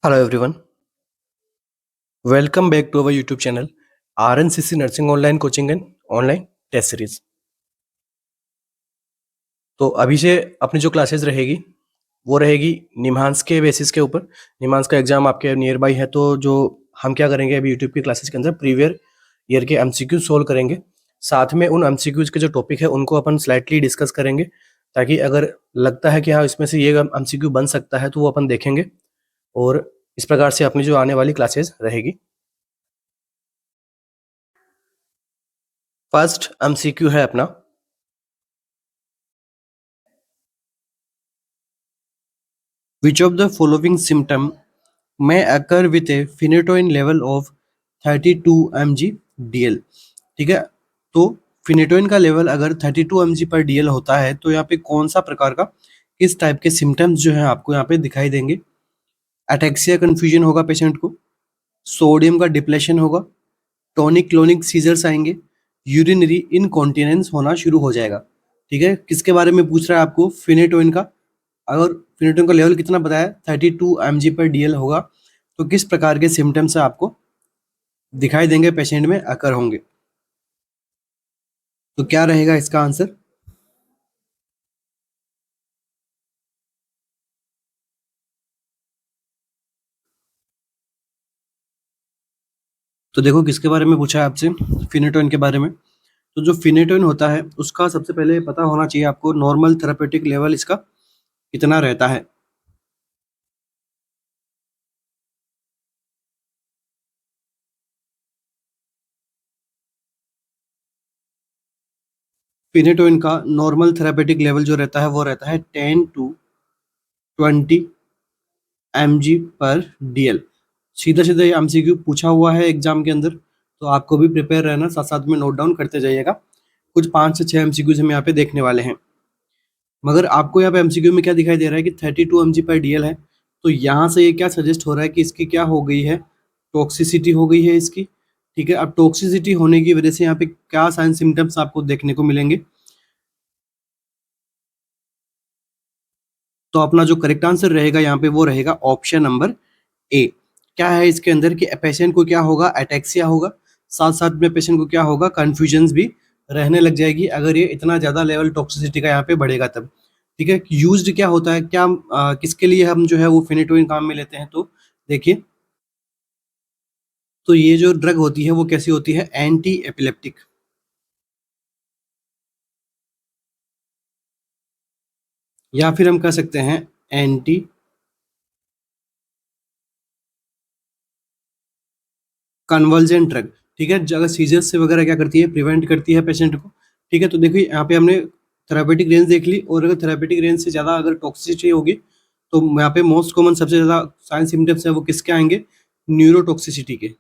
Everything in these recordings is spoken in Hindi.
Hello everyone, welcome back to our YouTube channel RNCC Nursing Online Coaching and Online Test Series। तो अभी से अपनी जो क्लासेस रहेगी वो रहेगी निम्हांस के बेसिस के ऊपर। निम्हांस का एग्जाम आपके नियर बाई है, तो जो हम क्या करेंगे अभी यूट्यूब की क्लासेस के अंदर प्रीवियर ईयर के एमसीक्यू सोल्व करेंगे। साथ में उन एमसीक्यूज के जो टॉपिक है उनको अपन स्लाइटली डिस्कस करेंगे, ताकि अगर लगता है कि हाँ इसमें से ये एमसीक्यू बन सकता है तो वो अपन देखेंगे। और इस प्रकार से अपनी जो आने वाली क्लासेस रहेगी। फर्स्ट एमसीक्यू है अपना, Which of the following symptom may occur with a phenytoin level of 32 mg DL? ठीक है, तो फिनेटोइन का लेवल अगर 32 mg पर DL होता है तो यहाँ पे कौन सा प्रकार का किस टाइप के सिम्टम्स जो है आपको यहाँ पे दिखाई देंगे। अटेक्सिया कन्फ्यूजन होगा पेशेंट को, सोडियम का डिप्लेशन होगा, टॉनिक क्लोनिक सीजर्स आएंगे, यूरिनरी इनकॉन्टिनेंस होना शुरू हो जाएगा। ठीक है, किसके बारे में पूछ रहा है आपको? फिनेटोइन का। अगर फिनेटोइन का लेवल कितना बताया 32 mg पर DL होगा तो किस प्रकार के सिम्टम्स आपको दिखाई देंगे, पेशेंट में अकर होंगे। तो क्या रहेगा इसका आंसर? तो देखो किसके बारे में पूछा है आपसे, फिनेटोइन के बारे में। तो जो फिनेटोइन होता है उसका सबसे पहले पता होना चाहिए आपको नॉर्मल थेरापेटिक लेवल इसका कितना रहता है। फिनेटोइन का नॉर्मल थेरापेटिक लेवल जो रहता है वो रहता है 10 to 20 mg पर DL। सीधा सीधा ये एमसीक्यू पूछा हुआ है एग्जाम के अंदर, तो आपको भी प्रिपेयर रहना, साथ साथ में नोट डाउन करते जाइएगा। कुछ 5 से 6 एमसीक्यूज हम यहाँ पे देखने वाले हैं। मगर आपको यहाँ पे एमसीक्यू में क्या दिखाई दे रहा है कि 32 mg पर DL है, तो यहाँ से ये क्या सजेस्ट हो रहा है कि इसकी क्या हो गई है, टॉक्सिसिटी हो गई है इसकी। ठीक है, अब टॉक्सिसिटी होने की वजह से यहाँ पे क्या साइन सिम्टम्स आपको देखने को मिलेंगे। तो अपना जो करेक्ट आंसर रहेगा यहाँ पे वो रहेगा ऑप्शन नंबर ए। क्या है इसके अंदर कि पेशेंट को क्या होगा, अटैक्सिया होगा, साथ साथ में पेशेंट को क्या होगा, कन्फ्यूजन्स भी रहने लग जाएगी अगर ये इतना ज़्यादा लेवल टॉक्सिसिटी का यहाँ पे बढ़ेगा तब। ठीक है, यूज्ड क्या होता है, क्या किसके लिए हम जो है वो फिनेटोइन काम में लेते हैं, तो देखिए। तो ये जो ड्रग होती है वो कैसी होती है, एंटी एपिलेप्टिक, या फिर हम कह सकते हैं एंटी कन्वर्जेंट ड्रग। ठीक है, अगर सीजर्स से वगैरह क्या करती है, प्रिवेंट करती है पेशेंट को। ठीक है, तो देखिए यहाँ पे हमने थेरापेटिक रेंज देख ली, और अगर थेरापेटिक रेंज से ज़्यादा अगर टॉक्सिसिटी होगी तो यहाँ पे मोस्ट कॉमन सबसे ज़्यादा साइन सिम्टम्स है वो किसके आएंगे, न्यूरोटॉक्सिसिटी के।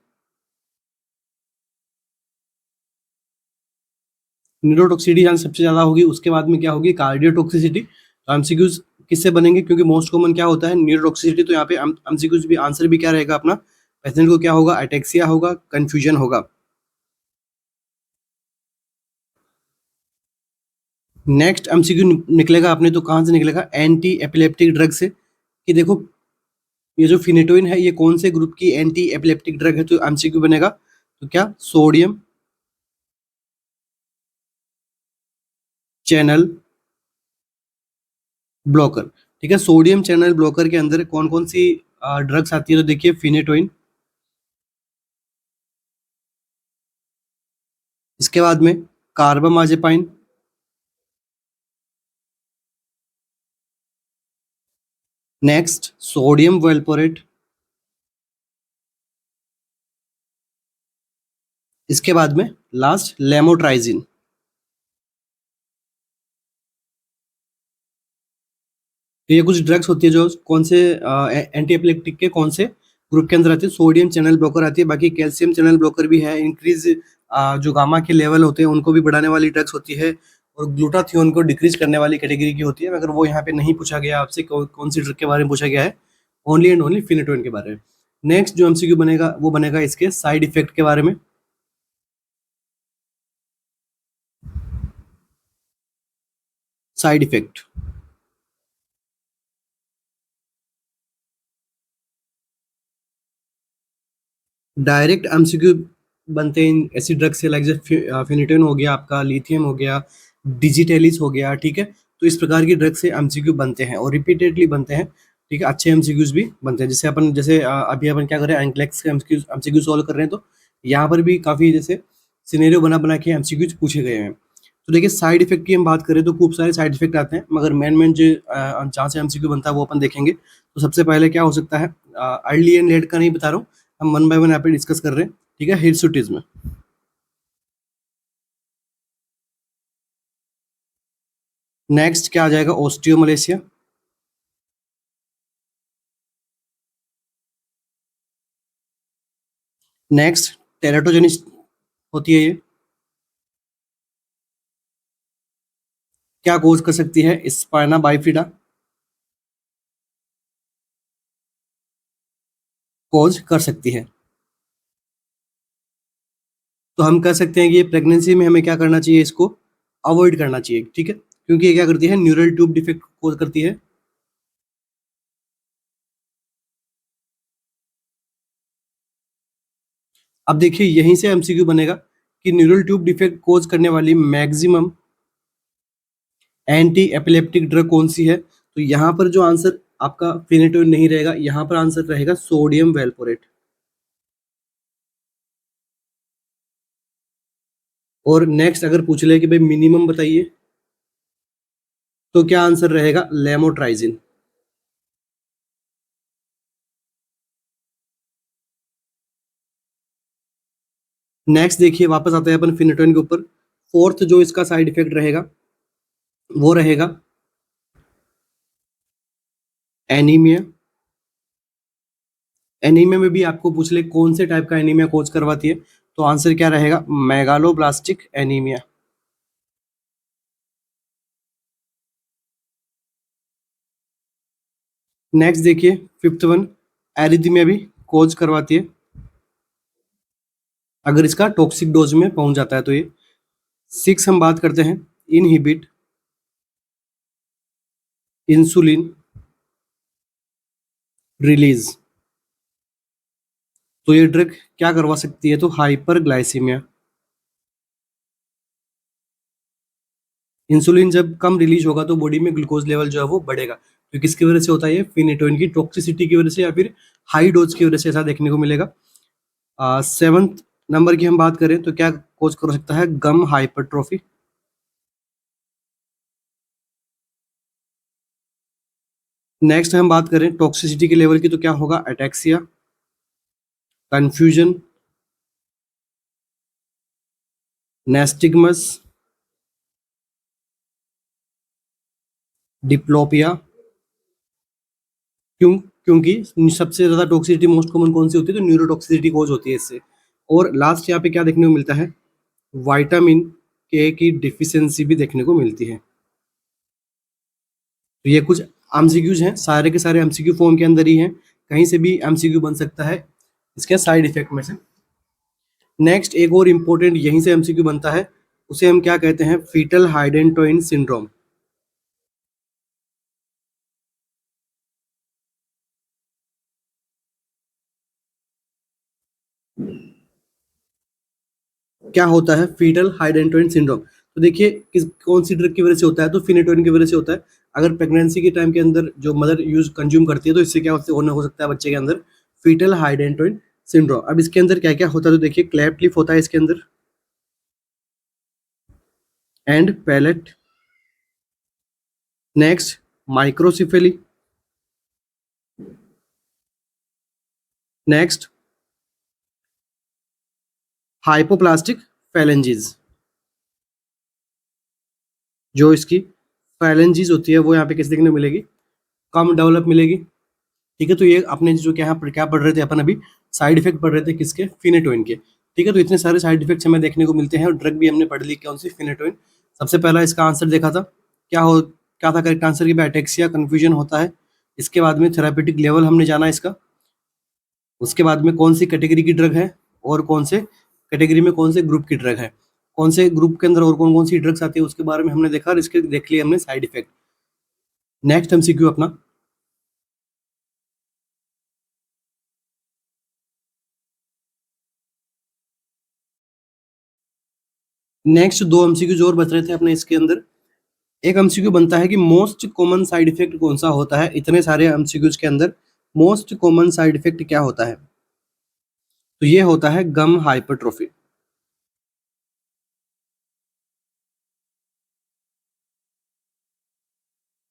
न्यूरोटॉक्सिसिटी जहाँ सबसे ज़्यादा होगी उसके बाद में क्या होगी, कार्डियोटॉक्सिसिटी। तो एमसीक्यूज किससे बनेंगे, क्योंकि मोस्ट कॉमन क्या होता है, न्यूरोटॉक्सिसिटी। तो यहाँ पे एमसीक्यूज भी आंसर भी क्या रहेगा अपना, पेशेंट को क्या होगा, अटेक्सिया होगा, कन्फ्यूजन होगा। नेक्स्ट एमसीक्यू निकलेगा अपने, तो कहाँ से निकलेगा, एंटी एपिलेप्टिक ड्रग से। कि देखो ये जो फिनेटोइन है ये कौन से ग्रुप की एंटी एपिलेप्टिक ड्रग है, तो एमसीक्यू बनेगा तो क्या, सोडियम चैनल ब्लॉकर। ठीक है, सोडियम चैनल ब्लॉकर के अंदर कौन कौन सी ड्रग्स आती है, तो देखिए फिनेटोइन, इसके बाद में कार्बामाजेपाइन, नेक्स्ट सोडियम वेलपोरेट, इसके बाद में लास्ट लेमोट्राइजिन। तो ये कुछ ड्रग्स होती है जो कौन से एंटी एपिलेप्टिक के कौन से ग्रुप के अंदर आती है, सोडियम चैनल ब्लॉकर आती है, बाकी कैल्शियम चैनल ब्लॉकर भी है, इंक्रीज जो गामा के लेवल होते हैं उनको भी बढ़ाने वाली ड्रग्स होती है, और ग्लूटाथियोन को डिक्रीज करने वाली कैटेगरी की होती है। मगर वो यहाँ पे नहीं पूछा गया आपसे कौन सी ड्रग के बारे में पूछा गया है, ओनली एंड ओनली फिनेटोइन के बारे में। नेक्स्ट जो एमसीक्यू बनेगा वो बनेगा इसके साइड इफेक्ट के बारे में। साइड इफेक्ट, डायरेक्ट एमसीक्यू बनते हैं ऐसी ड्रग से, लाइक जैसे फिनिटोन हो गया आपका, लिथियम हो गया, डिजिटेलिस हो गया, ठीक है। तो इस प्रकार की ड्रग से एमसीक्यू बनते हैं और रिपीटेडली बनते हैं, ठीक है। अच्छे एमसीक्यूज भी बनते हैं, जैसे अपन जैसे अभी अपन क्या कर रहे हैं, एंक्लेक्स के एमसीक्यू सॉल्व कर रहे हैं, तो यहाँ पर भी काफ़ी जैसे सिनेरियो बना बना के एमसीक्यूज पूछे गए हैं। तो देखिए साइड इफेक्ट की हम बात करें तो खूब सारे साइड इफेक्ट आते हैं, मगर मेन जो जहाँ से एमसीक्यू बनता है वो अपन देखेंगे। तो सबसे पहले क्या हो सकता है, अर्ली एंड लेट का नहीं बता रहा हूँ, हम वन बाय वन यहाँ पे डिस्कस कर रहे हैं, ठीक है। हिरसुटिज्म। नेक्स्ट क्या आ जाएगा, ओस्टियोमलेशिया। नेक्स्ट टेराटोजेनिस होती है ये, क्या कोज कर सकती है, स्पाइना बाइफिडा कोज कर सकती है। तो हम कह सकते हैं कि ये प्रेगनेंसी में हमें क्या करना चाहिए, इसको अवॉइड करना चाहिए, ठीक है, क्योंकि ये क्या करती है, न्यूरल ट्यूब डिफेक्ट कोज करती है। अब देखिए यहीं से एमसीक्यू बनेगा कि न्यूरल ट्यूब डिफेक्ट कोज करने वाली मैक्सिमम एंटी एपिलेप्टिक ड्रग कौन सी है, तो यहाँ पर जो आंसर आपका फिनेटोइन नहीं रहेगा, यहाँ पर आंसर रहेगा सोडियम वेलपोरेट। और नेक्स्ट अगर पूछ ले कि भाई मिनिमम बताइए, तो क्या आंसर रहेगा, लेमोट्राइजिन। नेक्स्ट देखिए वापस आते हैं अपन फिनेटोइन के ऊपर। फोर्थ जो इसका साइड इफेक्ट रहेगा वो रहेगा एनीमिया। एनीमिया में भी आपको पूछ ले कौन से टाइप का एनीमिया कोज करवाती है, तो आंसर क्या रहेगा, मेगालोब्लास्टिक एनीमिया। नेक्स्ट देखिए फिफ्थ वन, एरिथमिया भी कोज करवाती है अगर इसका टॉक्सिक डोज में पहुंच जाता है तो ये। सिक्स हम बात करते हैं, इनहिबिट इंसुलिन रिलीज। तो ये ड्रग क्या करवा सकती है, तो हाइपरग्लाइसीमिया। इंसुलिन जब कम रिलीज होगा तो बॉडी में ग्लूकोज लेवल जो है वो बढ़ेगा, तो किसकी वजह से होता है ये, फिनिटोइन की टॉक्सिसिटी की वजह से या फिर हाई डोज की वजह से ऐसा देखने को मिलेगा। सेवंथ नंबर की हम बात करें तो क्या कोज कर सकता है, गम हाइपरट्रोफी। नेक्स्ट हम बात करें टॉक्सिसिटी के लेवल की, तो क्या होगा, अटैक्सिया, कंफ्यूजन, नेस्टिगमस, डिप्लोपिया। क्योंकि सबसे ज्यादा टॉक्सिसिटी मोस्ट कॉमन कौन सी होती है, तो न्यूरोटॉक्सिसिटी कोज होती है इससे। और लास्ट यहाँ पे क्या देखने को मिलता है, विटामिन के की डिफिशियंसी भी देखने को मिलती है। तो ये कुछ एमसीक्यूज हैं, सारे के सारे एमसीक्यू फॉर्म के अंदर ही हैं, कहीं से भी एमसीक्यू बन सकता है इसके साइड इफेक्ट में से। नेक्स्ट एक और इम्पोर्टेंट यहीं से एमसीक्यू बनता है, उसे हम क्या कहते हैं, फीटल हाइडेंटोइन सिंड्रोम। क्या होता है फीटल हाइडेंटोइन सिंड्रोम, तो देखिए किस कौन सी ड्रग की वजह से होता है, तो फिनेटोइन की वजह से होता है। अगर प्रेगनेंसी के टाइम के अंदर जो मदर यूज कंज्यूम करती है तो इससे क्या हो सकता है बच्चे के अंदर, फीटल हाइडेंटोइन सिंड्रोम। अब इसके अंदर क्या क्या होता है, तो देखिए क्लैप्ट लिप होता है इसके अंदर, and palate. Next microcephaly. Next hypoplastic phalanges, जो इसकी फैलेंजीज होती है वो यहाँ पे किस देखने को मिलेगी, कम डेवलप मिलेगी, ठीक है। तो ये अपने जो क्या पढ़ रहे थे अपन अभी, साइड इफेक्ट पढ़ रहे थे किसके, फिनेटोइन के, ठीक है। तो इतने सारे साइड इफेक्ट्स हमें देखने को मिलते हैं और ड्रग भी हमने पढ़ ली कौन सी, फिनेटोइन। सबसे पहला इसका आंसर देखा था, क्या था करेक्ट आंसर, की अटैक्सिया कन्फ्यूजन होता है। इसके बाद में थेरापेटिक लेवल हमने जाना इसका, उसके बाद में कौन सी कैटेगरी की ड्रग है और कौन से कैटेगरी में कौन से ग्रुप की ड्रग है, कौन से ग्रुप के अंदर और कौन कौन सी ड्रग्स आती है उसके बारे में हमने देखा, और इसके देख लिया हमने साइड इफेक्ट। नेक्स्ट एमसीक्यू अपना, नेक्स्ट दो एमसीक्यूज और बच रहे थे अपने इसके अंदर। एक एमसीक्यू बनता है कि मोस्ट कॉमन साइड इफेक्ट कौन सा होता है, इतने सारे एमसीक्यूज के अंदर मोस्ट कॉमन साइड इफेक्ट क्या होता है, तो ये होता है गम हाइपरट्रोफी।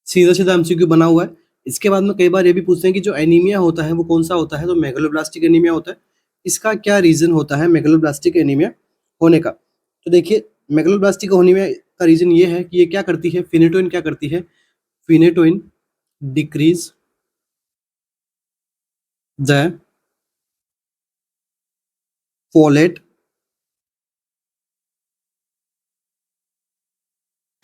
सीधा सीधा एमसीक्यू बना हुआ है। इसके बाद में कई बार ये भी पूछते हैं कि जो एनीमिया होता है वो कौन सा होता है, तो मेगलोब्लास्टिक एनीमिया होता है। इसका क्या रीजन होता है मेगलोब्लास्टिक एनीमिया होने का, तो देखिए मेगलोब्लास्टिक एनीमिया का रीजन ये है कि ये क्या करती है, फिनेटोइन क्या करती है, फिनेटोइन डिक्रीज द फोलेट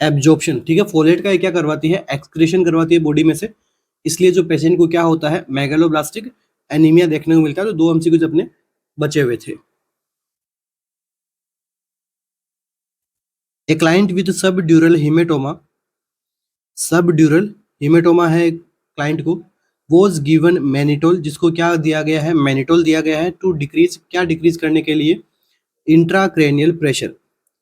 एब्जॉर्प्शन। ठीक है, फोलेट का ये क्या करवाती है, एक्सक्रीशन करवाती है बॉडी में से। इसलिए जो पेशेंट को क्या होता है मेगालोब्लास्टिक एनीमिया देखने को मिलता है। तो दो एमसीक्यूज अपने बचे हुए थे। ए क्लाइंट विद सब ड्यूरल हिमेटोमा, सब ड्यूरल हिमेटोमा है क्लाइंट को, वॉज गिवन मैनिटोल, जिसको क्या दिया गया है, मैनिटोल दिया गया है टू डिक्रीज, क्या डिक्रीज करने के लिए, इंट्राक्रेनियल प्रेशर।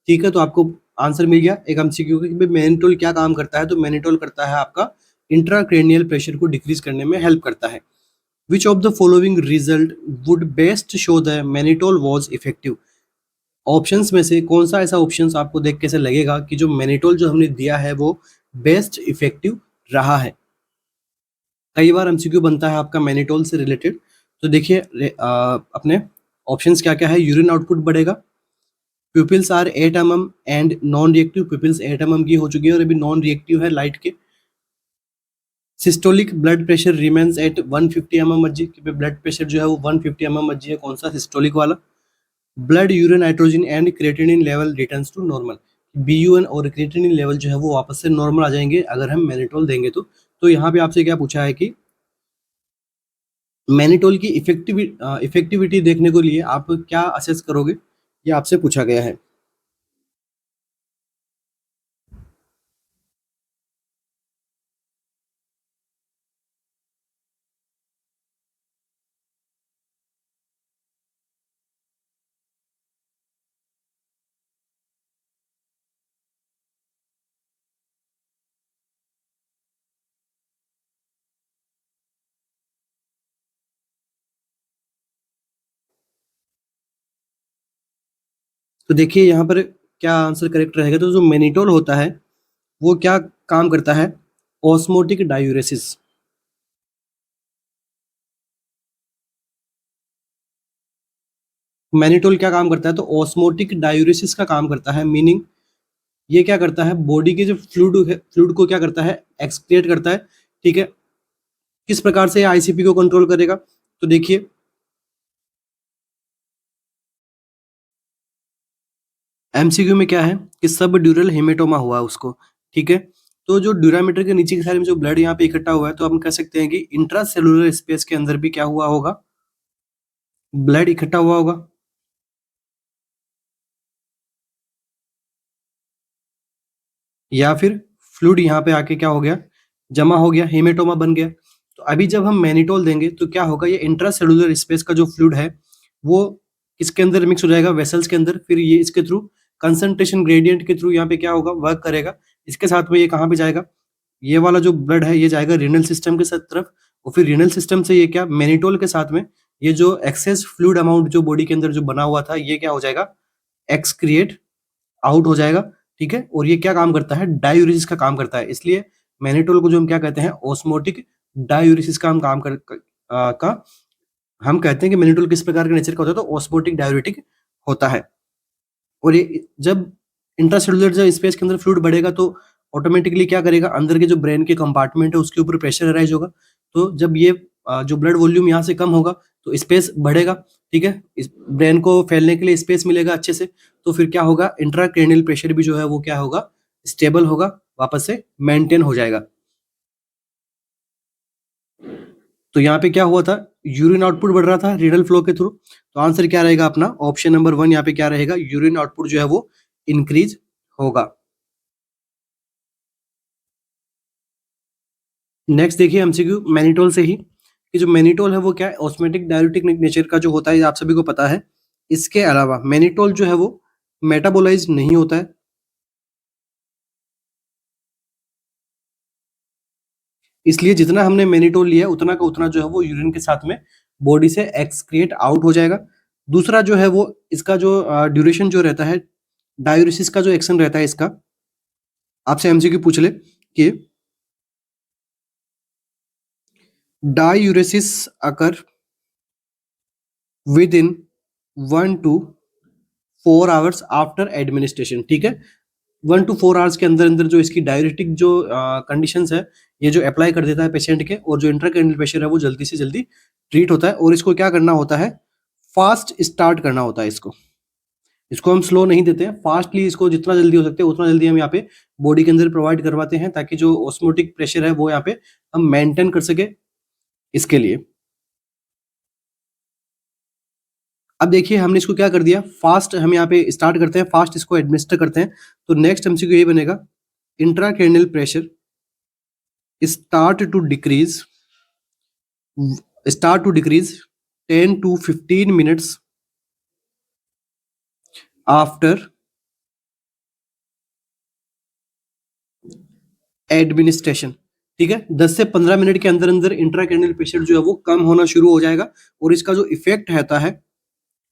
ठीक है, तो आपको आंसर मिल गया एक एमसीक्यू का कि भाई मैनिटोल क्या काम करता है, तो मैनिटोल करता है आपका इंट्राक्रेनियल प्रेशर को डिक्रीज करने में हेल्प करता है। विच of the following result would best show the mannitol was effective. Options में से कौन सा ऐसा ऑप्शंस आपको देख के से लगेगा कि जो मैनिटोल जो हमने दिया है वो बेस्ट इफेक्टिव रहा है। कई बार एमसीक्यू बनता है आपका मैनिटोल से रिलेटेड। तो देखिए अपने ऑप्शंस क्या क्या है, यूरिन आउटपुट बढ़ेगा, pupils are 8 mm and non reactive, pupils 8 mm की हो चुकी है और अभी नॉन रिएक्टिव है लाइट के। Systolic blood pressure remains at 150 mm मर्जी, कि ब्लड प्रेशर जो है वो 150 mm मर्जी है, कौन सा, सिस्टोलिक वाला। Blood urine nitrogen and creatinine level returns to normal, BUN और क्रिएटिनिन लेवल जो है वो वापस से नॉर्मल आ जाएंगे अगर हम मैनिटोल देंगे तो यहाँ पे आपसे क्या पूछा है कि मैनिटोल की इफेक्टिविटी देखने को लिए आप क्या असेस करोगे, ये आपसे पूछा गया है। तो देखिए यहाँ पर क्या आंसर करेक्ट रहेगा, तो जो मैनिटोल होता है वो क्या काम करता है, ऑस्मोटिक डायूरेसिस। मैनिटोल क्या काम करता है, तो ऑस्मोटिक डायूरेसिस का काम करता है। मीनिंग ये क्या करता है, बॉडी के जो फ्लूइड को क्या करता है, एक्सक्रिएट करता है। ठीक है, किस प्रकार से आईसीपी को कंट्रोल करेगा, तो देखिए एमसीक्यू में क्या है कि सब ड्यूरल हेमेटोमा हुआ है उसको। ठीक है, तो जो ड्यूरामीटर के नीचे के साइड में जो ब्लड यहाँ पे इकट्ठा हुआ है, तो हम कह सकते हैं कि इंट्रा सेलुलर स्पेस के अंदर भी क्या हुआ होगा, ब्लड इकट्ठा हुआ होगा। या फिर फ्लूइड यहाँ पे आके क्या हो गया, जमा हो गया, हेमेटोमा बन गया। तो अभी जब हम मैनिटोल देंगे तो क्या होगा, ये इंट्रा सेलुलर स्पेस का जो फ्लूइड है वो इसके अंदर मिक्स हो जाएगा वेसल्स के अंदर, फिर ये इसके थ्रू कंसंट्रेशन ग्रेडियंट के थ्रू यहाँ पे क्या होगा, वर्क करेगा। इसके साथ में ये कहाँ पे जाएगा, ये वाला जो ब्लड है ये जाएगा रीनल सिस्टम के साथ तरफ, और फिर रीनल सिस्टम से ये क्या, मैनिटोल के साथ में ये जो एक्सेस फ्लूइड अमाउंट जो बॉडी के अंदर जो बना हुआ था ये क्या हो जाएगा, एक्सक्रिएट आउट हो जाएगा। ठीक है, और ये क्या काम करता है, डायूरेसिस का काम करता है। इसलिए मैनिटोल को जो हम क्या कहते हैं, ऑस्मोटिक डायूरेसिस का हम काम का हम कहते हैं कि मैनिटोल किस प्रकार के नेचर का होता है, तो ऑस्मोटिक डायूरेटिक होता है। और ये जब इंट्रासेलुलर जो स्पेस के अंदर फ्लूइड बढ़ेगा तो ऑटोमेटिकली क्या करेगा, अंदर के जो ब्रेन के कंपार्टमेंट है उसके ऊपर प्रेशर अराइज होगा। तो जब ये जो ब्लड वॉल्यूम यहाँ से कम होगा तो स्पेस बढ़ेगा। ठीक है, इस ब्रेन को फैलने के लिए स्पेस मिलेगा अच्छे से। तो फिर क्या होगा, इंट्राक्रेनियल प्रेशर भी जो है वो क्या होगा, स्टेबल होगा, वापस से मेंटेन हो जाएगा। तो यहाँ पे क्या हुआ था, यूरिन आउटपुट बढ़ रहा था रीनल फ्लो के थ्रू। तो आंसर क्या रहेगा अपना, ऑप्शन नंबर 1 यहाँ पे क्या रहेगा, यूरिन आउटपुट जो है वो इंक्रीज होगा। नेक्स्ट देखिए एमसीक्यू मैनिटोल से ही, कि जो मैनिटोल है वो क्या है, ऑस्मेटिक डायूरेटिक नेचर का जो होता है, ये आप सभी को पता है। इसके अलावा मैनिटोल जो है वो मेटाबोलाइज नहीं होता है, इसलिए जितना हमने मैनिटोल लिया है उतना का उतना जो है वो यूरिन के साथ में बॉडी से एक्सक्रिएट आउट हो जाएगा। दूसरा जो है वो इसका जो ड्यूरेशन जो रहता है, डायूरेसिस का जो एक्शन रहता है इसका, आपसे एमसीक्यू पूछ ले कि diuresis occur with in 1 to 4 hours after administration, ठीक है। 1 to 4 आवर्स के अंदर अंदर जो इसकी डायरेटिक जो कंडीशंस है ये जो अप्लाई कर देता है पेशेंट के, और जो इंट्राक्रैनियल प्रेशर है वो जल्दी से जल्दी ट्रीट होता है। और इसको क्या करना होता है, फास्ट स्टार्ट करना होता है इसको, इसको हम स्लो नहीं देते हैं, फास्टली इसको जितना जल्दी हो सकते हैं उतना जल्दी हम यहाँ पे बॉडी के अंदर प्रोवाइड करवाते हैं, ताकि जो ऑस्मोटिक प्रेशर है वो यहाँ पे हम मेंटेन कर सके इसके लिए। अब देखिए हमने इसको क्या कर दिया, फास्ट हम यहाँ पे स्टार्ट करते हैं, फास्ट इसको एडमिनिस्टर करते हैं। तो नेक्स्ट एमसीक्यू यही बनेगा, intracranial pressure start to decrease start to decrease 10 to 15 minutes after administration, ठीक है। 10 से 15 मिनट के अंदर अंदर इंट्राक्रैनियल प्रेशर जो है वो कम होना शुरू हो जाएगा। और इसका जो इफेक्ट रहता है,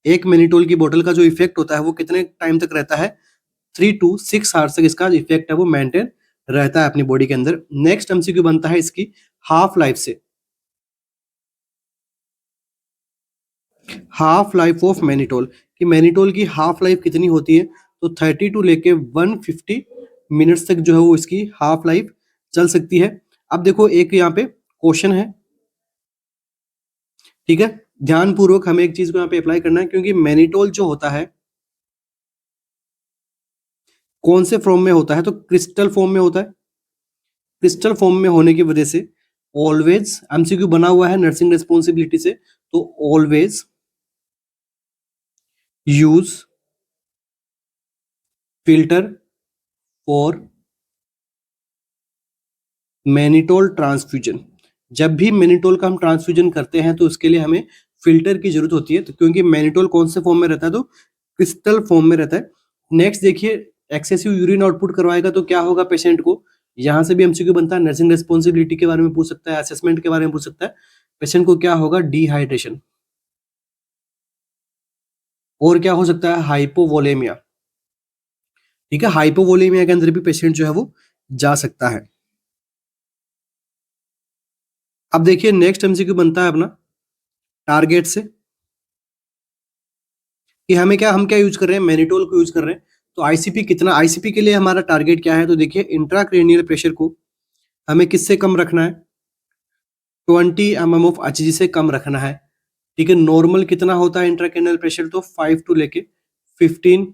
एक मिनिटोल की बोतल का जो इफेक्ट होता है वो कितने टाइम तक रहता है, 3 to 6 आवर्स तक इसका इफेक्ट है वो मेंटेन रहता है अपनी बॉडी के अंदर। नेक्स्ट एमसीक्यू बनता है इसकी हाफ लाइफ से, हाफ लाइफ ऑफ मैनिटोल, कि मैनिटोल की हाफ लाइफ कितनी होती है, तो 30 टू लेके 150 मिनट्स तक जो है वो इसकी हाफ लाइफ चल सकती है। अब देखो एक यहाँ पे क्वेश्चन है, ठीक है, ध्यान पूर्वक हमें एक चीज को यहाँ पे अप्लाई करना है, क्योंकि मैनिटोल जो होता है कौन से फॉर्म में होता है, तो क्रिस्टल फॉर्म में होता है। क्रिस्टल फॉर्म में होने की वजह से ऑलवेज एमसीक्यू बना हुआ है नर्सिंग रिस्पॉन्सिबिलिटी से, तो always use filter for mannitol transfusion. जब भी मैनिटोल का हम ट्रांसफ्यूजन करते हैं तो उसके लिए हमें फिल्टर की जरूरत होती है, तो क्योंकि मैनिटोल कौन से फॉर्म में रहता है, तो क्रिस्टल फॉर्म में रहता है। नेक्स्ट देखिए, एक्सेसिव यूरिन आउटपुट करवाएगा तो क्या होगा पेशेंट को, यहाँ से भी एमसीक्यू बनता है, नर्सिंग रिस्पॉन्सिबिलिटी के बारे में पूछ सकता है, असेसमेंट के बारे में पूछ सकता है। पेशेंट को क्या होगा, डिहाइड्रेशन, और क्या हो सकता है, हाइपोवोलेमिया, ठीक है। हाइपोवोलेमिया के अंदर भी पेशेंट जो है वो जा सकता है। अब देखिए नेक्स्ट एमसीक्यू बनता है अपना टारगेट से, कि हम क्या यूज कर रहे हैं, मैनिटोल को यूज कर रहे हैं। तो आईसीपी कितना, आईसीपी के लिए हमारा टारगेट क्या है, तो देखिए इंट्राक्रेनियल प्रेशर को हमें किससे कम रखना है, 20 mm ऑफ एचजी से कम रखना है, ठीक है। नॉर्मल कितना होता है इंट्राक्रेनियल प्रेशर, तो 5 टू लेके 15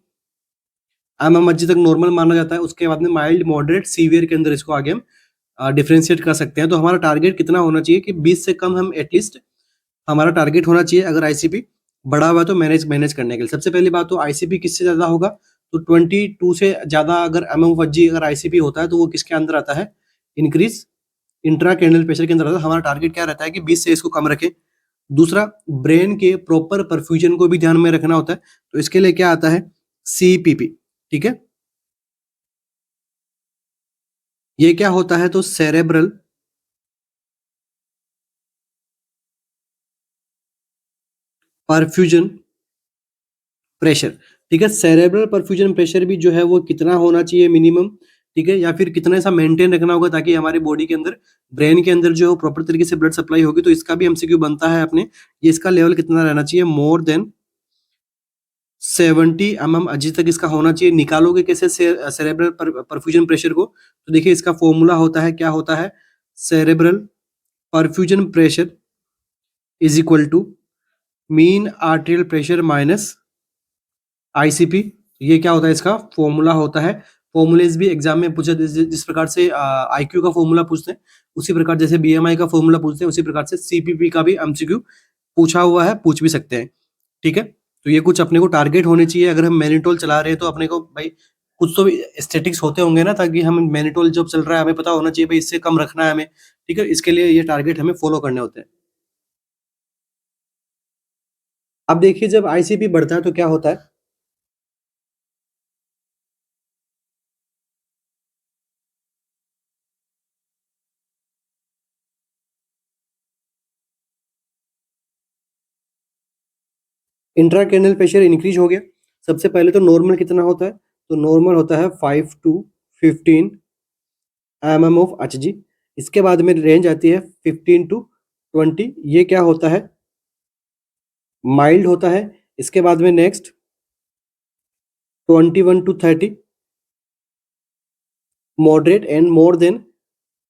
mm एचजी तक नॉर्मल माना जाता है। उसके बाद में माइल्ड मॉडरेट सीवियर के अंदर इसको आगे हम डिफ्रेंशिएट कर सकते हैं। तो हमारा टारगेट कितना होना चाहिए, कि 20 से कम हम एटलीस्ट हमारा टारगेट होना चाहिए। अगर आईसीपी बड़ा हुआ तो मैनेज मैनेज करने के लिए सबसे पहली बात तो आईसीपी किससे ज्यादा होगा, तो 22 से ज्यादा अगर एमएमएफजी अगर आईसीपी होता है तो वो किसके अंदर आता है, इंक्रीज इंट्राक्रैनियल प्रेशर के अंदर आता है। हमारा टारगेट क्या रहता है कि 20 से इसको कम रखें। दूसरा, ब्रेन के प्रॉपर परफ्यूजन को भी ध्यान में रखना होता है, तो इसके लिए क्या आता है, सीपीपी, ठीक है। ये क्या होता है, तो सेरेब्रल परफ्यूजन प्रेशर, ठीक है। सेरेब्रल परफ्यूजन प्रेशर भी जो है वो कितना होना चाहिए मिनिमम, ठीक है, या फिर कितना सा मेंटेन रखना होगा ताकि हमारी बॉडी के अंदर, ब्रेन के अंदर जो है प्रॉपर तरीके से ब्लड सप्लाई होगी। तो इसका भी एमसीक्यू बनता है अपने, ये इसका लेवल कितना रहना चाहिए, मोर देन 70 mm अजी तक इसका होना चाहिए। निकालोगे कैसे सेरेब्रल परफ्यूजन प्रेशर को, तो देखिए इसका फॉर्मूला होता है, क्या होता है, cerebral perfusion pressure is equal to mean arterial pressure minus ICP. ये क्या होता है, इसका फॉर्मूला होता है। फॉर्मूलेज भी एग्जाम में पूछे, जिस प्रकार से आईक्यू का फॉर्मूला पूछते हैं उसी प्रकार, जैसे बीएमआई का फॉर्मूला पूछते हैं उसी प्रकार से सीपीपी का भी एमसीक्यू पूछा हुआ है, पूछ भी सकते हैं, ठीक है। तो ये कुछ अपने को टारगेट होने चाहिए। अगर हम मैनिटोल चला रहे हैं तो अपने को भाई कुछ तो भी स्टेटिक्स होते होंगे ना, ताकि हम मैनिटोल जब चल रहा है हमें पता होना चाहिए भाई इससे कम रखना है हमें, ठीक है। इसके लिए ये टारगेट हमें फॉलो करने होते हैं। अब देखिए जब आईसीपी बढ़ता है तो क्या होता है, इंट्राक्रैनियल प्रेशर इंक्रीज हो गया। सबसे पहले तो नॉर्मल कितना होता है, तो नॉर्मल होता है 5 to 15 mm ऑफ Hg। इसके बाद में रेंज आती है 15 to 20, ये क्या होता है, माइल्ड होता है। इसके बाद में next 21 to 30 moderate, and more than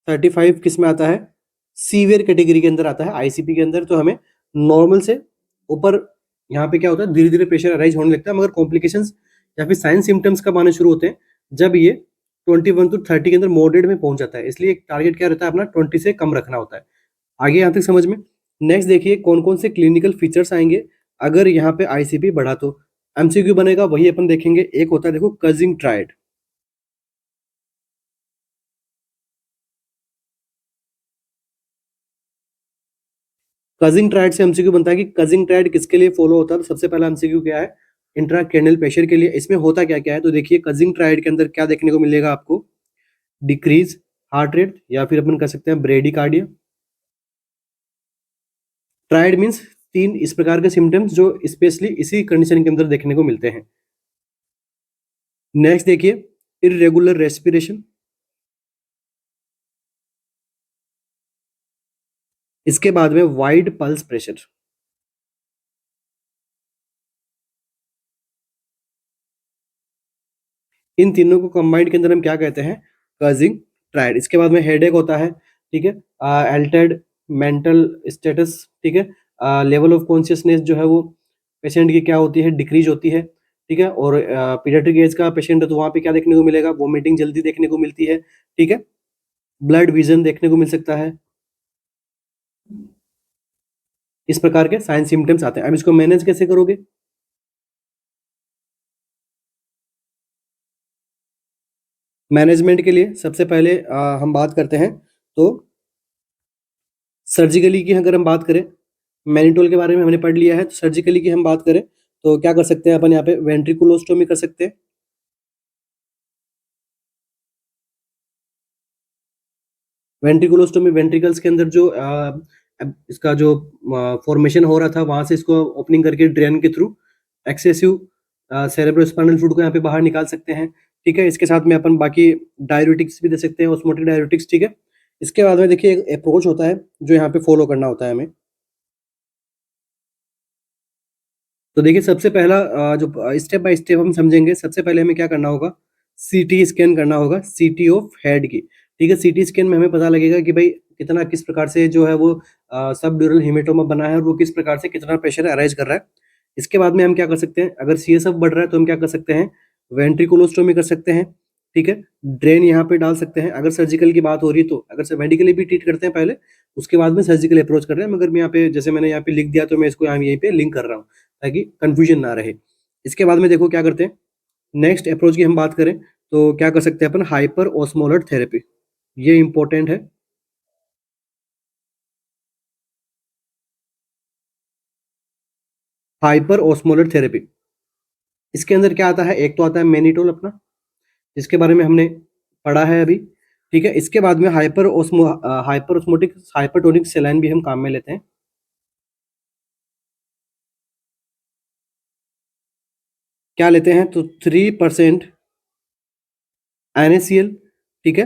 35 किस में आता है, सीवियर कैटेगरी के अंदर आता है, आईसीपी के अंदर। तो हमें नॉर्मल से ऊपर यहाँ पे क्या होता है, धीरे धीरे प्रेशर अराइज होने लगता है, मगर कॉम्प्लिकेशंस या फिर साइन सिम्टम्स कब आने शुरू होते हैं, जब ये 21 to 30 के अंदर मॉडरेट में पहुंच जाता है। इसलिए टारगेट क्या रहता है अपना, 20 से कम रखना होता है। आगे यहाँ तक समझ में। नेक्स्ट देखिए कौन कौन से क्लिनिकल फीचर्स आएंगे अगर यहाँ पे आईसीपी बढ़ा, तो एमसीक्यू बनेगा, वही अपन देखेंगे। एक होता है देखो कजिंग ट्रायड। कजिंग ट्रायड से एमसीक्यू बनता है कि कजिंग ट्रायड किसके लिए फॉलो होता है। तो सबसे पहला एमसीक्यू क्या है, इंट्राक्रैनियल प्रेशर के लिए। इसमें होता क्या क्या है, तो देखिए कजिंग ट्रायड के अंदर क्या देखने को मिलेगा आपको, डिक्रीज हार्ट रेट, या फिर अपन कह सकते हैं ब्रेडिकार्डिया। ट्रायड मीन्स 3 इस प्रकार के सिम्टम्स जो स्पेशली इसी कंडीशन के अंदर देखने को मिलते हैं। नेक्स्ट देखिए इरेगुलर रेस्पिरेशन, इसके बाद में वाइड पल्स प्रेशर। इन तीनों को कंबाइंड के अंदर हम क्या कहते हैं, कजिंग ट्रायड। इसके बाद में हेडेक होता है, ठीक है, एल्टर्ड मेंटल स्टेटस, ठीक है, लेवल ऑफ कॉन्शियसनेस जो है वो पेशेंट की क्या होती है, डिक्रीज होती है, ठीक है। और पीडियाट्रिक एज का पेशेंट है तो वहाँ पे क्या देखने को मिलेगा, वोमिटिंग जल्दी देखने को मिलती है, ठीक है, ब्लड विजन देखने को मिल सकता है। इस प्रकार के साइन सिम्टम्स आते हैं। अब इसको मैनेज कैसे करोगे, मैनेजमेंट के लिए सबसे पहले हम बात करते हैं, तो सर्जिकली की अगर हम बात करें, मैनिटोल के बारे में हमने पढ़ लिया है, तो सर्जिकली की हम बात करें तो क्या कर सकते हैं अपन, यहाँ पे वेंट्रिकुलोस्टोमी कर सकते हैं। वेंट्रिकुलोस्टोमी वेंट्रिकल्स के अंदर जो इसका जो फॉर्मेशन हो रहा था वहां से इसको ओपनिंग करके ड्रेन के थ्रू एक्सेसिव सेरेब्रोस्पाइनल फ्लूइड को यहाँ पे बाहर निकाल सकते हैं, ठीक है। इसके साथ में अपन बाकी डाययूरेटिक्स भी दे सकते हैं, ऑस्मोटिक डाययूरेटिक्स, ठीक है। इसके बाद में देखिए एक अप्रोच होता है जो यहाँ पे फॉलो करना होता है हमें। तो देखिए सबसे पहला जो स्टेप बाय स्टेप हम समझेंगे। सबसे पहले हमें क्या करना होगा, सीटी स्कैन करना होगा, सीटी ऑफ हेड की, ठीक है। सीटी स्कैन में हमें पता लगेगा कि भाई कितना किस प्रकार से जो है वो सब ड्यूरल हेमेटोमा बना है और वो किस प्रकार से कितना प्रेशर अराइज कर रहा है। इसके बाद में हम क्या कर सकते हैं, अगर सीएसएफ बढ़ रहा है तो हम क्या कर सकते हैं, वेंट्रिकुलोस्टोमी कर सकते हैं, ठीक है। ड्रेन यहाँ पे डाल सकते हैं। अगर सर्जिकल की बात हो रही है तो अगर से मेडिकली भी ट्रीट करते हैं पहले, उसके बाद में सर्जिकल अप्रोच कर रहे हैं। मगर मैं यहाँ पे जैसे मैंने यहाँ पे लिख दिया तो मैं इसको यहाँ यहीं पे लिंक कर रहा हूँ ताकि कंफ्यूजन ना रहे। इसके बाद में देखो क्या करते हैं, नेक्स्ट अप्रोच की हम बात करें तो क्या कर सकते हैं अपन, हाइपर ऑस्मोलर थेरेपी, ये इंपॉर्टेंट है। हाइपर ऑस्मोलर थेरेपी, इसके अंदर क्या आता है, एक तो आता है मैनिटोल अपना, जिसके बारे में हमने पढ़ा है अभी, ठीक है। इसके बाद में हाइपर ऑस्मोटिक हाइपरटोनिक सेलाइन भी हम काम में लेते हैं। क्या लेते हैं, तो 3% NaCl, ठीक है।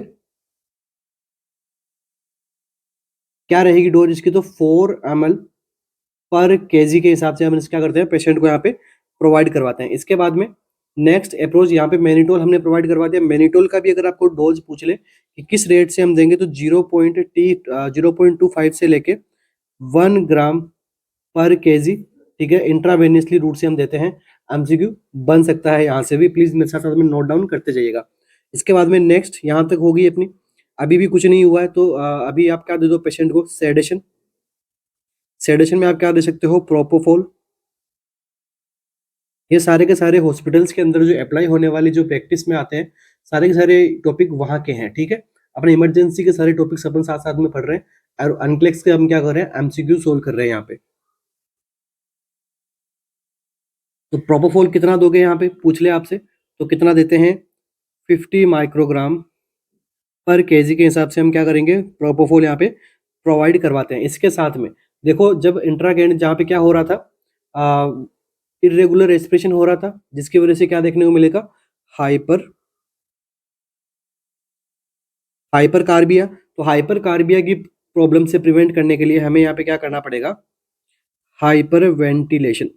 क्या रहेगी डोज इसकी, तो 4 ml पर केजी के हिसाब से हम क्या करते हैं, पेशेंट को यहाँ पे प्रोवाइड करवाते हैं। इसके बाद में नेक्स्ट अप्रोच, यहाँ पे मैनिटोल हमने प्रोवाइड करवा दिया। मैनिटोल का भी अगर आपको डोज पूछ ले कि किस रेट से हम देंगे, तो 0.25 से लेके 1 ग्राम पर केजी, ठीक है, इंट्रावेनियसली रूट से हम देते हैं। एमसीक्यू बन सकता है यहाँ से भी, प्लीज मेरे साथ साथ में नोट डाउन करते जाइएगा। इसके बाद में नेक्स्ट यहाँ तक होगी अपनी, अभी भी कुछ नहीं हुआ है तो अभी आप क्या दे दो पेशेंट को, सेडेशन। सेडेशन में आप क्या दे सकते हो, प्रोपोफोल। ये सारे के सारे हॉस्पिटल्स के अंदर जो अप्लाई होने वाली जो प्रैक्टिस में आते हैं, सारे के सारे टॉपिक वहाँ के हैं, ठीक है। अपने इमरजेंसी के सारे टॉपिक्स अपन साथ साथ में पढ़ रहे हैं और अनक्लेक्स के हम क्या कर रहे हैं, एमसीक्यू सोल्व कर रहे हैं यहाँ पे। तो प्रोपोफोल कितना दोगे, यहाँ पे पूछ ले आपसे, तो कितना देते हैं, 50 माइक्रोग्राम पर केजी के हिसाब से हम क्या करेंगे, प्रोपोफोल यहाँ पे प्रोवाइड करवाते हैं। इसके साथ में देखो जब इंट्रागेंड जहाँ पे क्या हो रहा था, इरेगुलर रेस्पिरेशन हो रहा था, जिसकी वजह से क्या देखने को मिलेगा, हाइपर कार्बिया। तो हाइपर कार्बिया की प्रॉब्लम से प्रिवेंट करने के लिए हमें यहाँ पे क्या करना पड़ेगा, हाइपर वेंटिलेशन।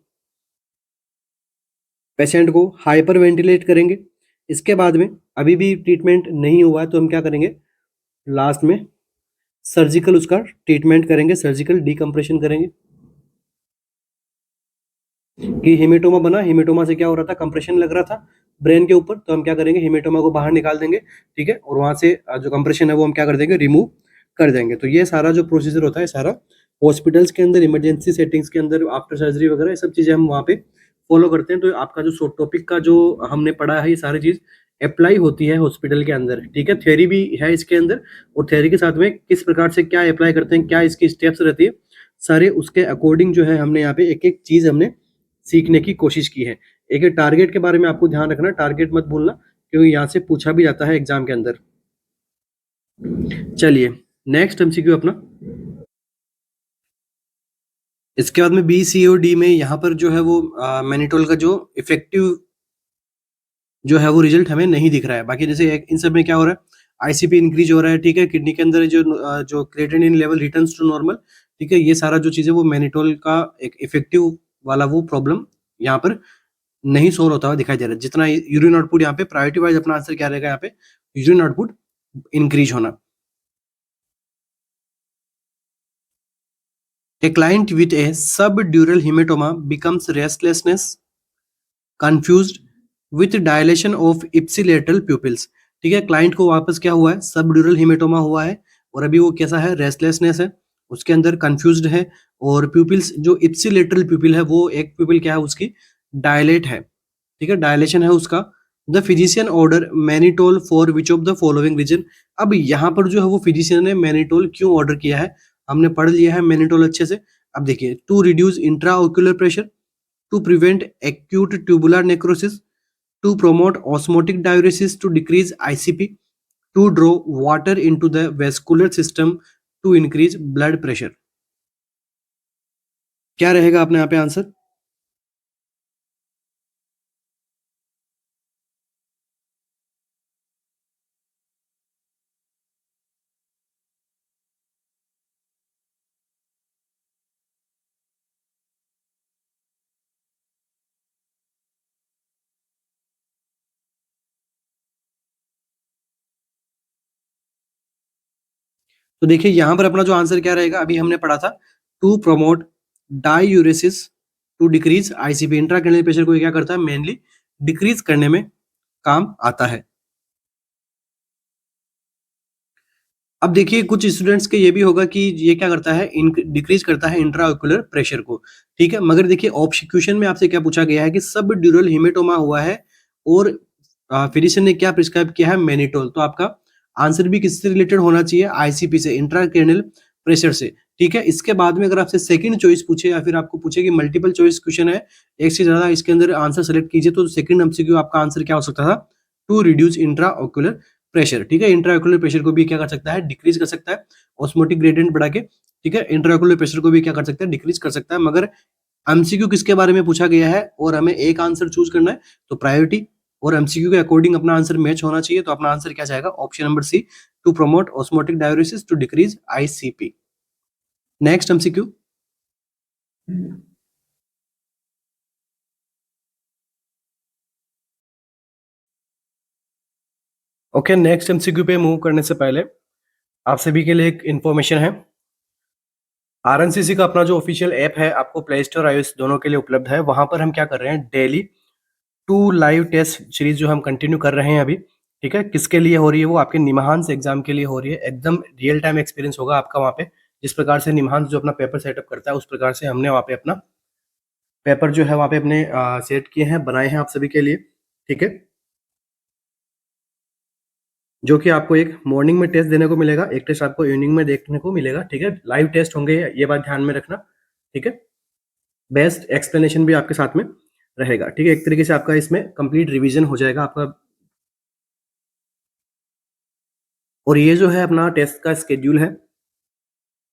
पेशेंट को हाइपर वेंटिलेट करेंगे। इसके बाद में अभी भी ट्रीटमेंट नहीं हुआ है तो हम क्या करेंगे, लास्ट में सर्जिकल उसका ट्रीटमेंट करेंगे, सर्जिकल डीकम्प्रेशन करेंगे। कि हेमेटोमा बना, हेमेटोमा से क्या हो रहा था, कंप्रेशन लग रहा था ब्रेन के ऊपर, तो हम क्या करेंगे, हेमेटोमा को बाहर निकाल देंगे, ठीक है, और वहां से जो कंप्रेशन है वो हम क्या कर देंगे, रिमूव कर देंगे। तो ये सारा जो प्रोसीजर होता है, सारा हॉस्पिटल्स के अंदर, इमरजेंसी सेटिंग्स के अंदर, आफ्टर सर्जरी वगैरह, ये सब चीजें हम वहाँ पे फॉलो करते हैं। तो आपका जो टॉपिक का जो हमने पढ़ा है, ये सारी चीज अप्लाई होती है हॉस्पिटल के अंदर, ठीक है। थ्योरी भी है इसके अंदर, और थ्योरी के साथ में किस प्रकार से क्या अप्लाई करते हैं, क्या इसकी स्टेप्स रहती है, सारे उसके अकॉर्डिंग जो है हमने यहाँ पे एक एक चीज हमने सीखने की कोशिश की है। एक टारगेट के बारे में आपको ध्यान रखना, टारगेट मत भूलना, क्योंकि यहाँ से पूछा भी जाता है एग्जाम के अंदर। चलिए नेक्स्ट एमसीक्यू अपना, इसके बाद में बी सी ओ डी में यहाँ पर जो है वो मैनिटोल का जो इफेक्टिव जो है वो रिजल्ट हमें नहीं दिख रहा है। बाकी जैसे इन सब में क्या हो रहा है, आईसीपी इंक्रीज हो रहा है, ठीक है, किडनी के अंदर जो creatinine level returns to normal, ठीक है, ये सारा जो चीजें वो मैनिटोल का एक इफेक्टिव वाला वो प्रॉब्लम यहाँ पर नहीं सोल्व होता हुआ दिखाई दे रहा है। जितना यूरिन आउटपुट यहाँ पे प्रायोरिटी वाइज अपना आंसर क्या रहेगा, यहाँ पे यूरिन आउटपुट इंक्रीज होना। A client with a subdural hematoma becomes restlessness, confused with dilation of ipsilateral pupils। ठीक है, क्लाइंट को वापस क्या हुआ है, सबड्यूरल हेमेटोमा हुआ है, और अभी वो कैसा है, रेस्टलेसनेस है, उसके अंदर कंफ्यूज्ड है, और प्यूपिल्स जो इप्सिलेटरल प्यूपिल है, वो एक प्यूपिल क्या है उसकी डायलेट है, ठीक है, डायलेशन है उसका। The physician order mannitol for which of the following reason. अब यहाँ पर जो है वो फिजिशियन ने मैनिटोल क्यों ऑर्डर किया है, हमने पढ़ लिया है मैनिटोल अच्छे से। अब देखिए, to reduce intra ocular pressure, to prevent acute tubular necrosis, to promote osmotic diuresis, to decrease ICP, to draw water into the vascular system, to increase blood pressure। क्या रहेगा अपने यहाँ पे आंसर, तो देखिए यहाँ पर अपना जो आंसर क्या रहेगा, अभी हमने पढ़ा था, to promote diuresis, to decrease ICP. Intracranial pressure को क्या करता है, मेनली डिक्रीज करने में काम आता है। अब देखिए कुछ स्टूडेंट्स के ये भी होगा कि ये क्या करता है, डिक्रीज करता है इंट्राऑक्यूलर प्रेशर को, ठीक है, मगर देखिए ऑब्स्टिक्यूशन में आपसे क्या पूछा गया है कि सब ड्यूरल हेमेटोमा हुआ है, और फिजिशियन ने क्या प्रिस्क्राइब किया है, मैनिटोल। तो आपका आंसर भी किससे रिलेटेड होना चाहिए, आईसीपी से, इंट्राक्रैनियल प्रेशर से, ठीक है। इसके बाद में अगर आपसे सेकंड चॉइस पूछे, या फिर आपको पूछे कि मल्टीपल चॉइस क्वेश्चन है, एक से ज्यादा इसके अंदर आंसर सेलेक्ट कीजिए, तो सेकंड एमसीक्यू आपका आंसर क्या हो सकता था, टू रिड्यूस इंट्राऑक्यूलर प्रेशर, ठीक है। इंट्राऑक्यूलर प्रेशर को भी क्या कर सकता है, डिक्रीज कर सकता है, ऑस्मोटिक ग्रेडियंट बढ़ा के, ठीक है, इंट्राऑक्यूलर प्रेशर को भी क्या कर सकता है, डिक्रीज कर सकता है। मगर एमसीक्यू किसके बारे में पूछा गया है, और हमें एक आंसर चूज करना है, तो प्रायोरिटी और एमसीक्यू के अकॉर्डिंग अपना आंसर मैच होना चाहिए। तो अपना आंसर क्या जाएगा, option number C, to promote osmotic diuresis, to decrease ICP. Next MCQ, okay, next MCQ पे मूव करने से पहले आप सभी के लिए एक इन्फॉर्मेशन है। आरएनसीसी का अपना जो ऑफिशियल ऐप है, आपको प्ले स्टोर आईओएस दोनों के लिए उपलब्ध है। वहां पर हम क्या कर रहे हैं, डेली 2 लाइव टेस्ट सीरीज जो हम कंटिन्यू कर रहे हैं अभी, ठीक है। किसके लिए हो रही है, वो आपके निमहांस एग्जाम के लिए हो रही है। एकदम रियल टाइम एक्सपीरियंस होगा आपका वहाँ पे, जिस प्रकार से निमहांस जो अपना पेपर सेटअप करता है, उस प्रकार से हमने वहाँ पे अपना पेपर जो है वहाँ पे अपने सेट किए हैं, बनाए हैं आप सभी के लिए, ठीक है। जो कि आपको एक मॉर्निंग में टेस्ट देने को मिलेगा, एक टेस्ट आपको इवनिंग में देखने को मिलेगा, ठीक है। लाइव टेस्ट होंगे, ये बात ध्यान में रखना, ठीक है। बेस्ट एक्सप्लेनेशन भी आपके साथ में रहेगा, ठीक है। एक तरीके से आपका इसमें कंप्लीट रिवीजन हो जाएगा आपका। और ये जो है अपना टेस्ट का स्केड्यूल है,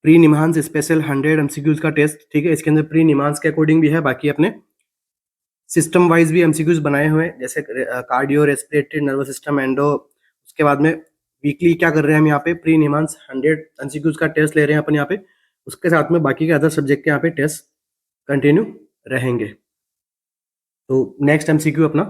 प्री निमांस स्पेशल 100 एमसीक्यूज का टेस्ट, ठीक है। इसके अंदर प्री निमांस के अकॉर्डिंग भी है, बाकी अपने सिस्टम वाइज भी एमसीक्यूज बनाए हुए हैं, जैसे cardio, respiratory, nervous system, endo. उसके बाद में वीकली क्या कर रहे हैं हम यहाँ पे, प्री निमांस 100 एमसीक्यूज का टेस्ट ले रहे हैं अपन यहाँ पे। उसके साथ में बाकी के अदर सब्जेक्ट के यहाँ पे टेस्ट कंटिन्यू रहेंगे। तो नेक्स्ट एमसीक्यू अपना,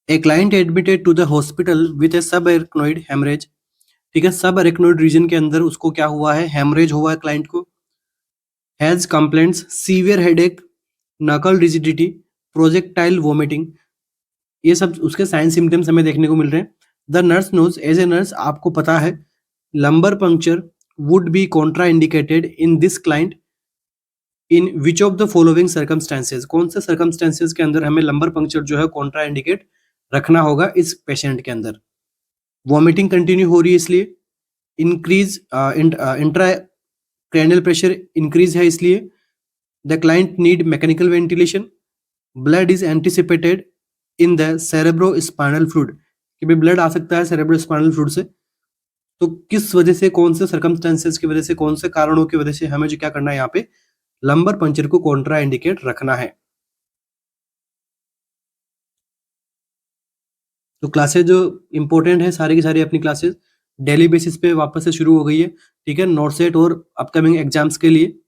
a client admitted to the hospital with a subarachnoid haemorrhage. ठीक है, सब एरेक्नोइड रीजन के अंदर उसको क्या हुआ है, हेमरेज हुआ है क्लाइंट को। हैज कंप्लेंट्स सीवियर हेडेक, नकल रिजिडिटी, प्रोजेक्टाइल वोमिटिंग। ये सब उसके साइन सिम्टम्स हमें देखने को मिल रहे हैं। The nurse knows, as a nurse आपको पता है, lumbar puncture would be contraindicated in this client in which of the following circumstances. कौन से सर्कमस्टेंसेज के अंदर हमें लंबर पंक्चर जो है कॉन्ट्रा इंडिकेट रखना होगा इस पेशेंट के अंदर। वॉमिटिंग कंटिन्यू हो रही है इसलिए, increase intra cranial pressure increase है इसलिए, the client need mechanical ventilation, blood is anticipated in the cerebro spinal fluid, कि भी ब्लड आ सकता है सेरेब्रो स्पाइनल फ्लूइड से। तो किस वजह से, कौन से सर्कमस्टेंसेस की वजह से, कौन से कारणों की वजह से हमें जो क्या करना है यहाँ पे, लंबर पंक्चर को कॉन्ट्रा इंडिकेट रखना है। तो क्लासेज जो इंपॉर्टेंट है सारी की सारी अपनी क्लासेज डेली बेसिस पे वापस से शुरू हो गई है। ठीक है, नोट सेट और अपकमिंग एग्जाम्स के लिए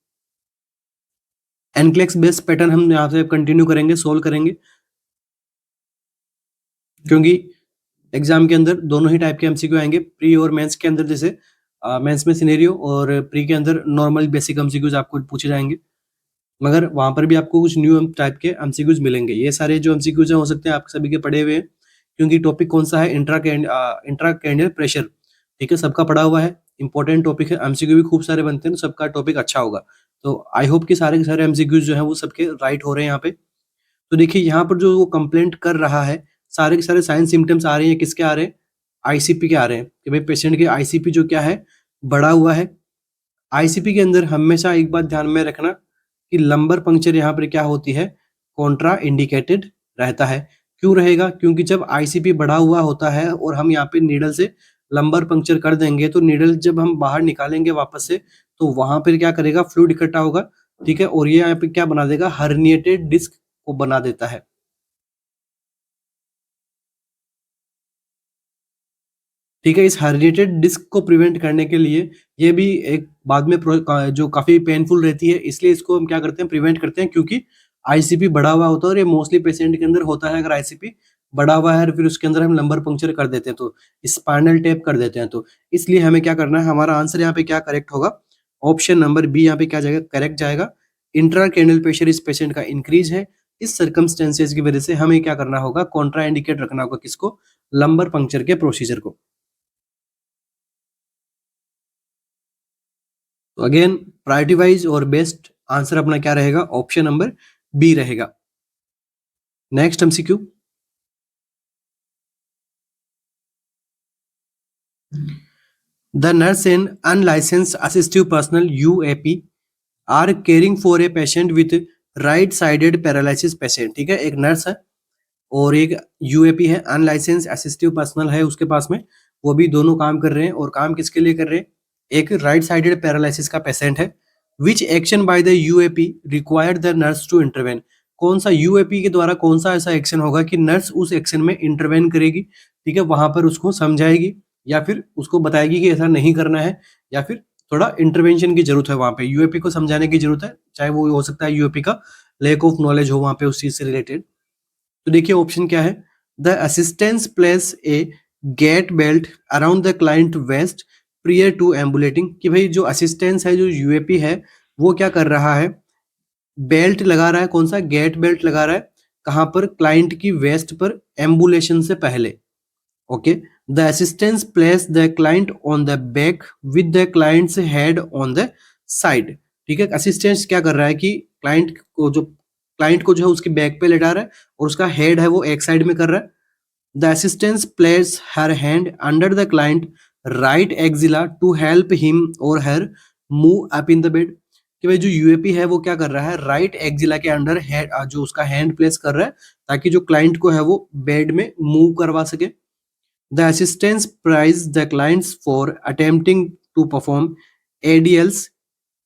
एनक्लेक्स बेस्ड पैटर्न हम यहाँ से कंटिन्यू करेंगे, सोल्व करेंगे, क्योंकि एग्जाम के अंदर दोनों ही टाइप के एमसीक्यू आएंगे। प्री और मेंस के अंदर, जैसे मेंस में सिनेरियो और प्री के अंदर नॉर्मल बेसिक एमसीक्यूज आपको पूछे जाएंगे, मगर वहां पर भी आपको कुछ न्यू टाइप के एमसीक्यूज मिलेंगे। ये सारे जो एमसीक्यूज हैं हो सकते हैं आप सभी के पढ़े हुए हैं, क्योंकि टॉपिक कौन सा है, इंट्राक्रैनियल प्रेशर। ठीक है, सबका पढ़ा हुआ है, इंपॉर्टेंट टॉपिक है, एमसीक्यू भी खूब सारे बनते हैं, तो सबका टॉपिक अच्छा होगा। तो आई होप कि सारे के सारे एमसीक्यूज जो है वो सबके राइट हो रहे हैं यहाँ पे। तो देखिए यहाँ पर जो वो कंप्लेंट कर रहा है, सारे के सारे साइन सिम्टम्स आ रहे हैं, किसके आ रहे हैं, आईसीपी के आ रहे हैं, कि भाई पेशेंट के आईसीपी जो क्या है, बढ़ा हुआ है। आईसीपी के अंदर हमेशा एक बात ध्यान में रखना कि लंबर पंक्चर यहाँ पर क्या होती है, कॉन्ट्रा इंडिकेटेड रहता है। क्यों रहेगा, क्योंकि जब आईसीपी बढ़ा हुआ होता है और हम यहाँ पे नीडल से लंबर पंक्चर कर देंगे, तो नीडल जब हम बाहर निकालेंगे वापस से, तो वहां पर क्या करेगा, फ्लूइड इकट्ठा होगा। ठीक है, और ये यहाँ पे क्या बना देगा, हर्निएटेड डिस्क को बना देता है। ठीक है, इस हर्निएटेड डिस्क को प्रिवेंट करने के लिए, ये भी एक बाद में जो काफी पेनफुल रहती है, इसलिए इसको हम क्या करते हैं, प्रिवेंट करते हैं, क्योंकि आईसीपी बढ़ा हुआ होता है और ये मोस्टली पेशेंट के अंदर होता है। अगर आईसीपी बढ़ा हुआ है और फिर उसके अंदर हम लंबर पंक्चर कर देते हैं, तो स्पाइनल टैप कर देते हैं, तो इसलिए हमें क्या करना है, हमारा आंसर यहाँ पे क्या करेक्ट होगा, ऑप्शन नंबर बी यहाँ पे क्या जाएगा, करेक्ट जाएगा। इंट्राक्रैनियल प्रेशर इस पेशेंट का इंक्रीज है, इस सर्कमस्टेंसेज की वजह से हमें क्या करना होगा, कॉन्ट्रा इंडिकेट रखना होगा, किसको, लंबर पंक्चर के प्रोसीजर को। तो अगेन प्रायोरिटी वाइज और बेस्ट आंसर अपना क्या रहेगा, ऑप्शन नंबर बी रहेगा। Next MCQ, the nurse and unlicensed assistive personal UAP are caring for a patient with right sided paralysis patient. ठीक है, एक नर्स है और एक यूएपी है, अनलाइसेंस असिस्टिव पर्सनल है उसके पास में, वो भी दोनों काम कर रहे हैं। और काम किसके लिए कर रहे हैं, एक राइट साइडेड पैरालिसिस का पेशेंट है। Which action by the UAP required the nurse to intervene. कौन सा यूएपी के द्वारा कौन सा ऐसा एक्शन होगा कि नर्स उस एक्शन में इंटरवेन करेगी। ठीक है, वहां पर उसको समझाएगी या फिर उसको बताएगी कि ऐसा नहीं करना है, या फिर थोड़ा इंटरवेंशन की जरूरत है, वहां पे यूएपी को समझाने की जरूरत है, चाहे वो हो सकता है यूएपी का लैक ऑफ नॉलेज हो वहां पे उस चीज से रिलेटेड। तो देखिए ऑप्शन क्या है, the assistant places a gait belt around the client waist prior to ambulating. कि भाई जो असिस्टेंस है, जो यूएपी है, वो क्या कर रहा है, बेल्ट लगा रहा है, कौन सा, गेट बेल्ट लगा रहा है, कहां पर, क्लाइंट की वेस्ट पर, एम्बुलेशन से पहले। Okay, the assistant place the client on the back with the clients head on the side. ठीक है, असिस्टेंस क्या कर रहा है कि क्लाइंट को जो है उसकी बैक पे लेटा रहा है और उसका हेड है वो एक साइड में कर रहा है। The assistant places her hand under the client right axilla to help him or her move up in the bed. कि भाई जो यूएपी है वो क्या कर रहा है, राइट एक्सिला के अंडर हेड, जो उसका हैंड प्लेस कर रहा है, ताकि जो क्लाइंट को है वो बेड में मूव करवा सके। The assistant praises the clients for attempting to perform ADLs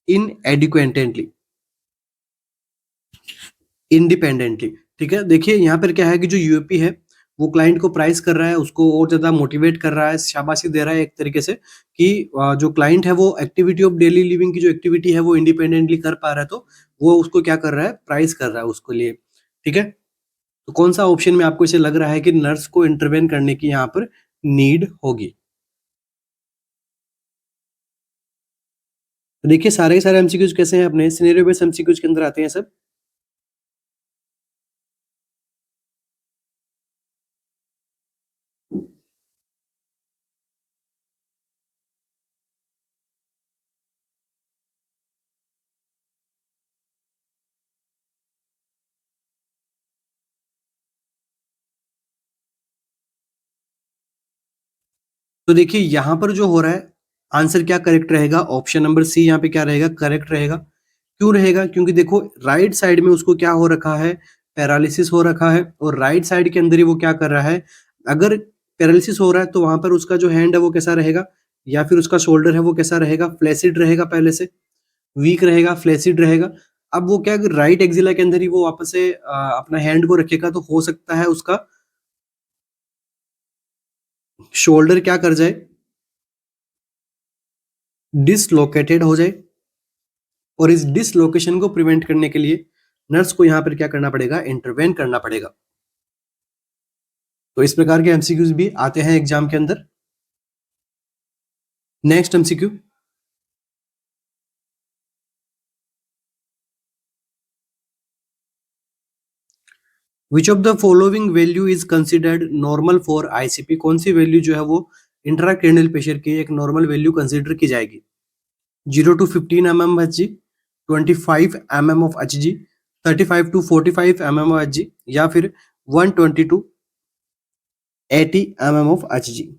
in adequately independently. ठीक है, देखिए यहाँ पर क्या है कि जो यूएपी है वो क्लाइंट को प्राइस कर रहा है, उसको और ज्यादा मोटिवेट कर रहा है, शाबाशी दे रहा है एक तरीके से कि जो क्लाइंट है वो एक्टिविटी ऑफ डेली लिविंग की जो एक्टिविटी है वो इंडिपेंडेंटली कर पा रहा है, तो वो उसको क्या कर रहा है, प्राइस कर रहा है उसको लिए। ठीक है, तो कौन सा ऑप्शन में आपको इसे लग रहा है कि नर्स को इंटरवेन करने की यहाँ पर नीड होगी? तो देखिए सारे के सारे एमसीक्यूज कैसे हैं, अपने सिनेरियो बेस्ड एमसीक्यूज के अंदर आते हैं सब। तो देखिए यहाँ पर जो हो रहा है, आंसर क्या करेक्ट रहेगा? ऑप्शन नंबर सी यहाँ पे क्या रहेगा, करेक्ट रहेगा। क्यों रहेगा? क्योंकि देखो राइट साइड में उसको क्या हो रखा है, पैरालिसिस हो रखा है, और राइट साइड के अंदर ही वो क्या कर रहा है, अगर पैरालिसिस हो रहा है तो वहां पर उसका जो हैंड है वो कैसा रहेगा, या फिर उसका शोल्डर है वो कैसा रहेगा, फ्लैसिड रहेगा, पहले से वीक रहेगा, फ्लैसिड रहेगा। अब वो क्या, अगर राइट एक्सिला के अंदर ही वो वापस से अपना हैंड को रखेगा तो हो सकता है उसका शोल्डर क्या कर जाए, डिसलोकेटेड हो जाए। और इस डिसलोकेशन को प्रिवेंट करने के लिए नर्स को यहाँ पर क्या करना पड़ेगा, इंटरवेन करना पड़ेगा। तो इस प्रकार के एमसीक्यूज भी आते हैं एग्जाम के अंदर। Next MCQ, which of the following value is considered normal for ICP? कौन सी वैल्यू जो है वो इंट्राक्रेनियल प्रेशर की एक नॉर्मल वैल्यू कंसिडर की जाएगी? 0 to 15 mm H G, 25 mm of H G, 35 to 45 mm of H G, या फिर 120 to 80 mm of H G.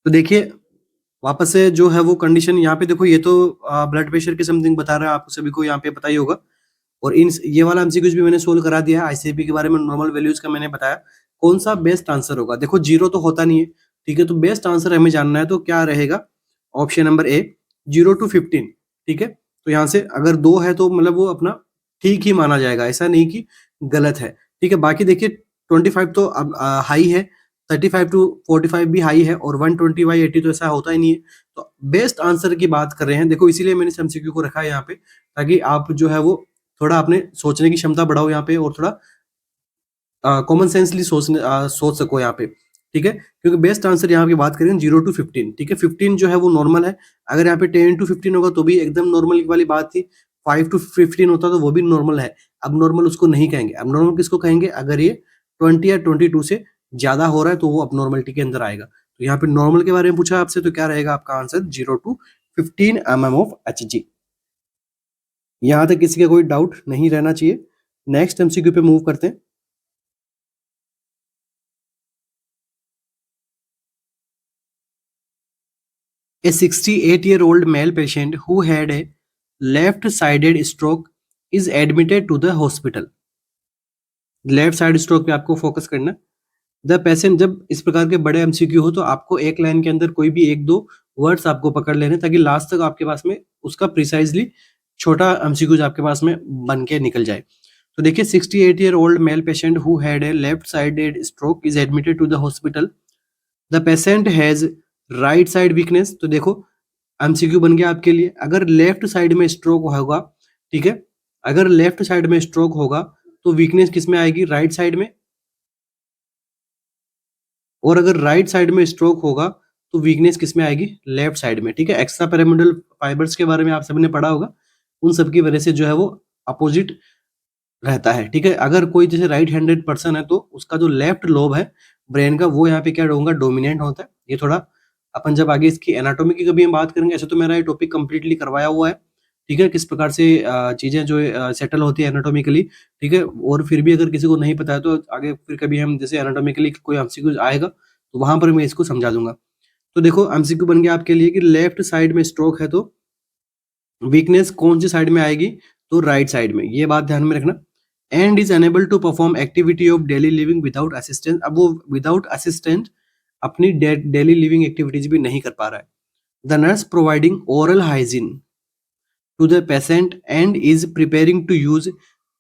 तो देखिए वापस से जो है वो कंडीशन यहाँ पे देखो, ये तो ब्लड प्रेशर के समथिंग बता रहा है, आपको सभी को यहाँ पे पता ही होगा। और इन ये वाला एमसीक्यूज भी मैंने सोल्व करा दिया है, आईसीपी के बारे में नॉर्मल वैल्यूज का मैंने बताया। कौन सा बेस्ट आंसर होगा? देखो जीरो तो होता नहीं है, ठीक है, तो बेस्ट आंसर हमें जानना है, तो क्या रहेगा? Option number A, 0 to 15। ठीक है, तो यहाँ से अगर 2 है तो मतलब वो अपना ठीक ही माना जाएगा, ऐसा नहीं कि गलत है। ठीक है, बाकी देखिए 25 तो अब हाई है, 35 to 45 भी हाई है, और 120/80 तो ऐसा होता ही नहीं है। तो बेस्ट आंसर की बात कर रहे हैं, देखो इसीलिए मैंने इस एमसीक्यू को रखा है यहाँ पे, ताकि आप जो है वो थोड़ा अपने सोचने की क्षमता बढ़ाओ यहाँ पे, और थोड़ा कॉमन सेंसली सोच सको यहाँ पे। ठीक है, क्योंकि बेस्ट आंसर यहाँ की बात करें 0 to 15। ठीक है, 15 जो है वो नॉर्मल है, अगर यहाँ पे 10 to 15 होगा तो भी एकदम नॉर्मल वाली बात थी, 5 to 15 होता तो वो भी नॉर्मल है। अब नॉर्मल उसको नहीं कहेंगे, अब नॉर्मल किसको कहेंगे? अगर ये 20 या 22 से ज्यादा हो रहा है तो वो अब नॉर्मलिटी के अंदर आएगा। तो यहाँ पे नॉर्मल के बारे में पूछा आपसे, तो क्या रहेगा आपका answer? 0 to 15 mm of H G. यहाँ तक किसी का कोई डाउट नहीं रहना चाहिए। नेक्स्ट एमसीक्यू पे मूव करते हैं। A 68-year-old male patient who had a left-sided stroke is admitted to the hospital. Left side stroke पे आपको फोकस करना। द पेशेंट, जब इस प्रकार के बड़े एमसीक्यू हो तो आपको एक लाइन के अंदर कोई भी एक दो वर्ड्स आपको पकड़ लेने, ताकि लास्ट तक आपके पास में उसका प्रिसाइजली छोटा एमसीक्यूज आपके पास में बन के निकल जाए। तो देखिए 68-year-old male patient who had a left-sided stroke is admitted to the hospital. The patient has right side weakness. तो देखो एमसीक्यू बन गया आपके लिए, अगर लेफ्ट साइड में स्ट्रोक होगा, ठीक है, अगर लेफ्ट साइड में स्ट्रोक होगा तो वीकनेस किस में आएगी? राइट साइड में। और अगर राइट साइड में स्ट्रोक होगा तो वीकनेस किस में आएगी? लेफ्ट साइड में। ठीक है, एक्स्ट्रा पिरामिडल फाइबर्स के बारे में आप सभी ने पढ़ा होगा, उन सब की वजह से जो है वो अपोजिट रहता है। ठीक है, अगर कोई जैसे राइट हैंडेड पर्सन है तो उसका जो लेफ्ट लोब है ब्रेन का, वो यहाँ पे क्या होगा? डोमिनेंट होता है। ये थोड़ा अपन जब आगे इसकी एनाटॉमी की कभी हम बात करेंगे, ऐसे तो मेरा ये टॉपिक कंप्लीटली करवाया हुआ है। ठीक है, किस प्रकार से चीजें जो सेटल होती है एनाटॉमिकली। ठीक है, और फिर भी अगर किसी को नहीं पता है तो आगे फिर कभी हम जैसे एनाटॉमिकली कोई एमसीक्यू आएगा तो वहां पर मैं इसको समझा दूंगा। तो देखो एमसीक्यू बन गया आपके लिए कि लेफ्ट साइड में स्ट्रोक है तो वीकनेस कौन सी साइड में आएगी, तो राइट साइड में, ये बात ध्यान में रखना। And is unable to perform activity of daily living without assistance, अब वो विदाउट असिस्टेंट अपनी डेली लिविंग एक्टिविटीज भी नहीं कर पा रहा है। The nurse providing oral hygiene to the patient and is preparing to use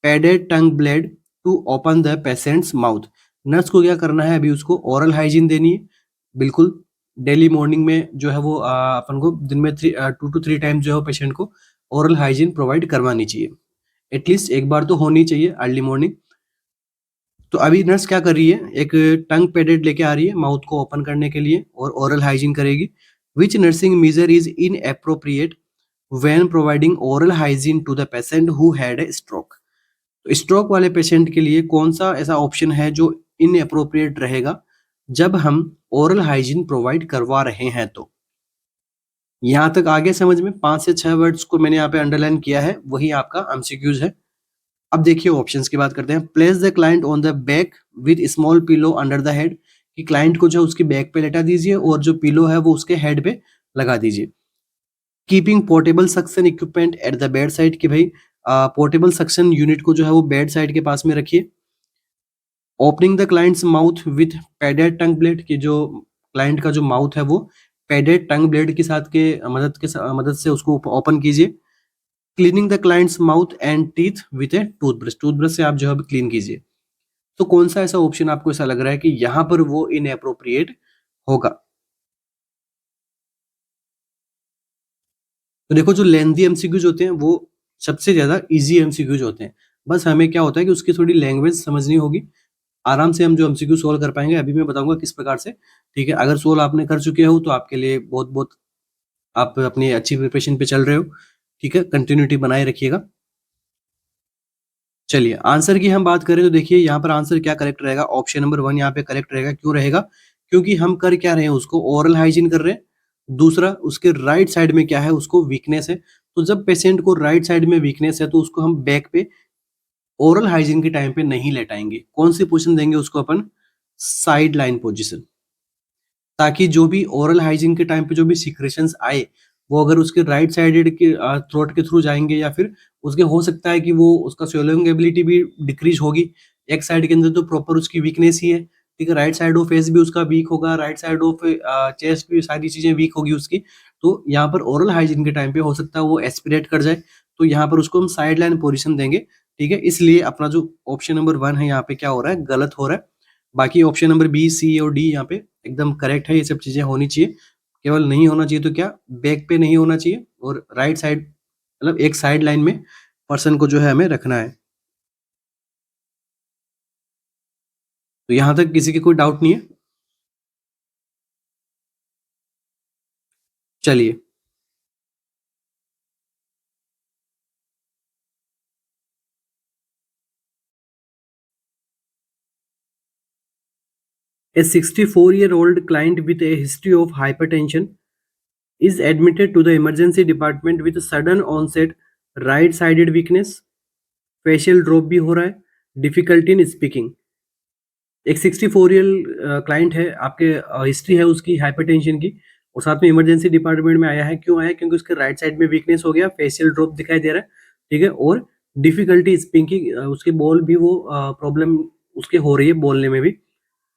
padded tongue blade to open the patient's mouth। Nurse को क्या करना है, अभी उसको ओरल हाइजीन देनी है, बिल्कुल डेली मॉर्निंग में जो है वो अपन को दिन में 2 to 3 टाइम जो है पेशेंट को ओरल हाइजीन प्रोवाइड करवानी चाहिए, एटलीस्ट एक बार तो होनी चाहिए अर्ली मॉर्निंग। तो अभी नर्स क्या कर रही है, एक टंग पैडेड लेके आ रही है माउथ को ओपन करने के लिए और ओरल हाइजीन करेगी। Which nursing measure is inappropriate when providing oral hygiene to the patient who had a stroke। तो स्ट्रोक वाले पेशेंट के लिए कौन सा ऐसा ऑप्शन है जो इनअप्रोप्रिएट रहेगा जब हम ओरल हाइजीन प्रोवाइड करवा रहे हैं। तो यहाँ तक आगे समझ में 5 से 6 वर्ड्स को मैंने यहाँ पे अंडरलाइन किया है, वही आपका एमसीक्यूज है। अब देखिए ऑप्शंस की बात करते हैं। Place the client on the back with small pillow under the head, कि क्लाइंट को जो उसकी बैक पे लेटा दीजिए और जो पिलो है वो उसके हेड पे लगा दीजिए। Keeping portable suction equipment at the bed side, कि भाई पोर्टेबल सक्शन यूनिट को जो है वो बेड साइड के पास में रखिए। Opening the clients mouth with padded tongue blade, कि जो क्लाइंट का जो माउथ है वो पैडेड टंग ब्लेड के साथ के मदद से उसको ओपन कीजिए। Cleaning the clients mouth and teeth with A toothbrush, toothbrush से आप जो है क्लीन कीजिए। तो कौन सा ऐसा ऑप्शन आपको ऐसा लग रहा है कि यहाँ पर वो इनअप्रोप्रिएट होगा। तो देखो जो लेंथी एमसीक्यूज होते हैं वो सबसे ज्यादा इजी एमसीक्यूज होते हैं, बस हमें क्या होता है कि उसकी थोड़ी लैंग्वेज समझनी होगी, आराम से हम जो एमसीक्यू सोल्व कर पाएंगे। अभी मैं बताऊंगा किस प्रकार से, ठीक है। अगर सोल्व आपने कर चुके हो तो आपके लिए बहुत बहुत, आप अपनी अच्छी प्रिपरेशन पे चल रहे हो, ठीक है, कंटिन्यूटी बनाए रखिएगा। चलिए आंसर की हम बात करें तो देखिए यहाँ पर आंसर क्या करेक्ट रहेगा, ऑप्शन नंबर 1 यहाँ पे करेक्ट रहेगा। क्यों रहेगा, क्योंकि हम कर क्या रहे हैं, उसको ओरल हाइजीन कर रहे हैं। दूसरा, उसके राइट साइड में क्या है, उसको वीकनेस है। तो जब पेशेंट को राइट साइड में वीकनेस है तो उसको हम बैक पे ओरल हाइजीन के टाइम पे नहीं लेटाएंगे। कौन सी पोजीशन देंगे उसको अपन, साइड लाइन पोजीशन, ताकि जो भी ओरल हाइजीन के टाइम पे जो भी सिक्रेशंस आए वो अगर उसके राइट साइडेड के थ्रोट के थ्रू जाएंगे या फिर उसके हो सकता है कि वो उसका स्वेलोइंग एबिलिटी भी डिक्रीज होगी। एक साइड के अंदर तो प्रॉपर उसकी वीकनेस ही है, ठीक है, राइट साइड ऑफ फेस भी उसका वीक होगा, राइट साइड ऑफ चेस्ट भी सारी चीजें वीक होगी उसकी। तो यहाँ पर ओरल हाइजीन के टाइम पे हो सकता है वो एस्पिरेट कर जाए, तो यहाँ पर उसको हम साइड लाइन पोजिशन देंगे, ठीक है। इसलिए अपना जो ऑप्शन नंबर 1 है यहाँ पे क्या हो रहा है, गलत हो रहा है। बाकी ऑप्शन नंबर बी, सी और डी यहाँ पे एकदम करेक्ट है, ये सब चीजें होनी चाहिए। केवल नहीं होना चाहिए तो क्या, बैक पे नहीं होना चाहिए और राइट साइड, मतलब एक साइड लाइन में पर्सन को जो है हमें रखना है। तो यहाँ तक किसी की कोई डाउट नहीं है। चलिए, a 64-year-old client with a history of hypertension is admitted to the emergency department with sudden onset right sided weakness, facial drop भी हो रहा है, difficulty in speaking। एक 64 ईयर क्लाइंट है आपके, हिस्ट्री है उसकी हाइपरटेंशन की, और साथ में इमरजेंसी डिपार्टमेंट में आया है। क्यों आया, क्योंकि उसके राइट साइड में वीकनेस हो गया, फेशियल ड्रॉप दिखाई दे रहा है, ठीक है, और डिफिकल्टी स्पीकिंग, उसके बोल भी वो प्रॉब्लम उसके हो रही है बोलने में भी।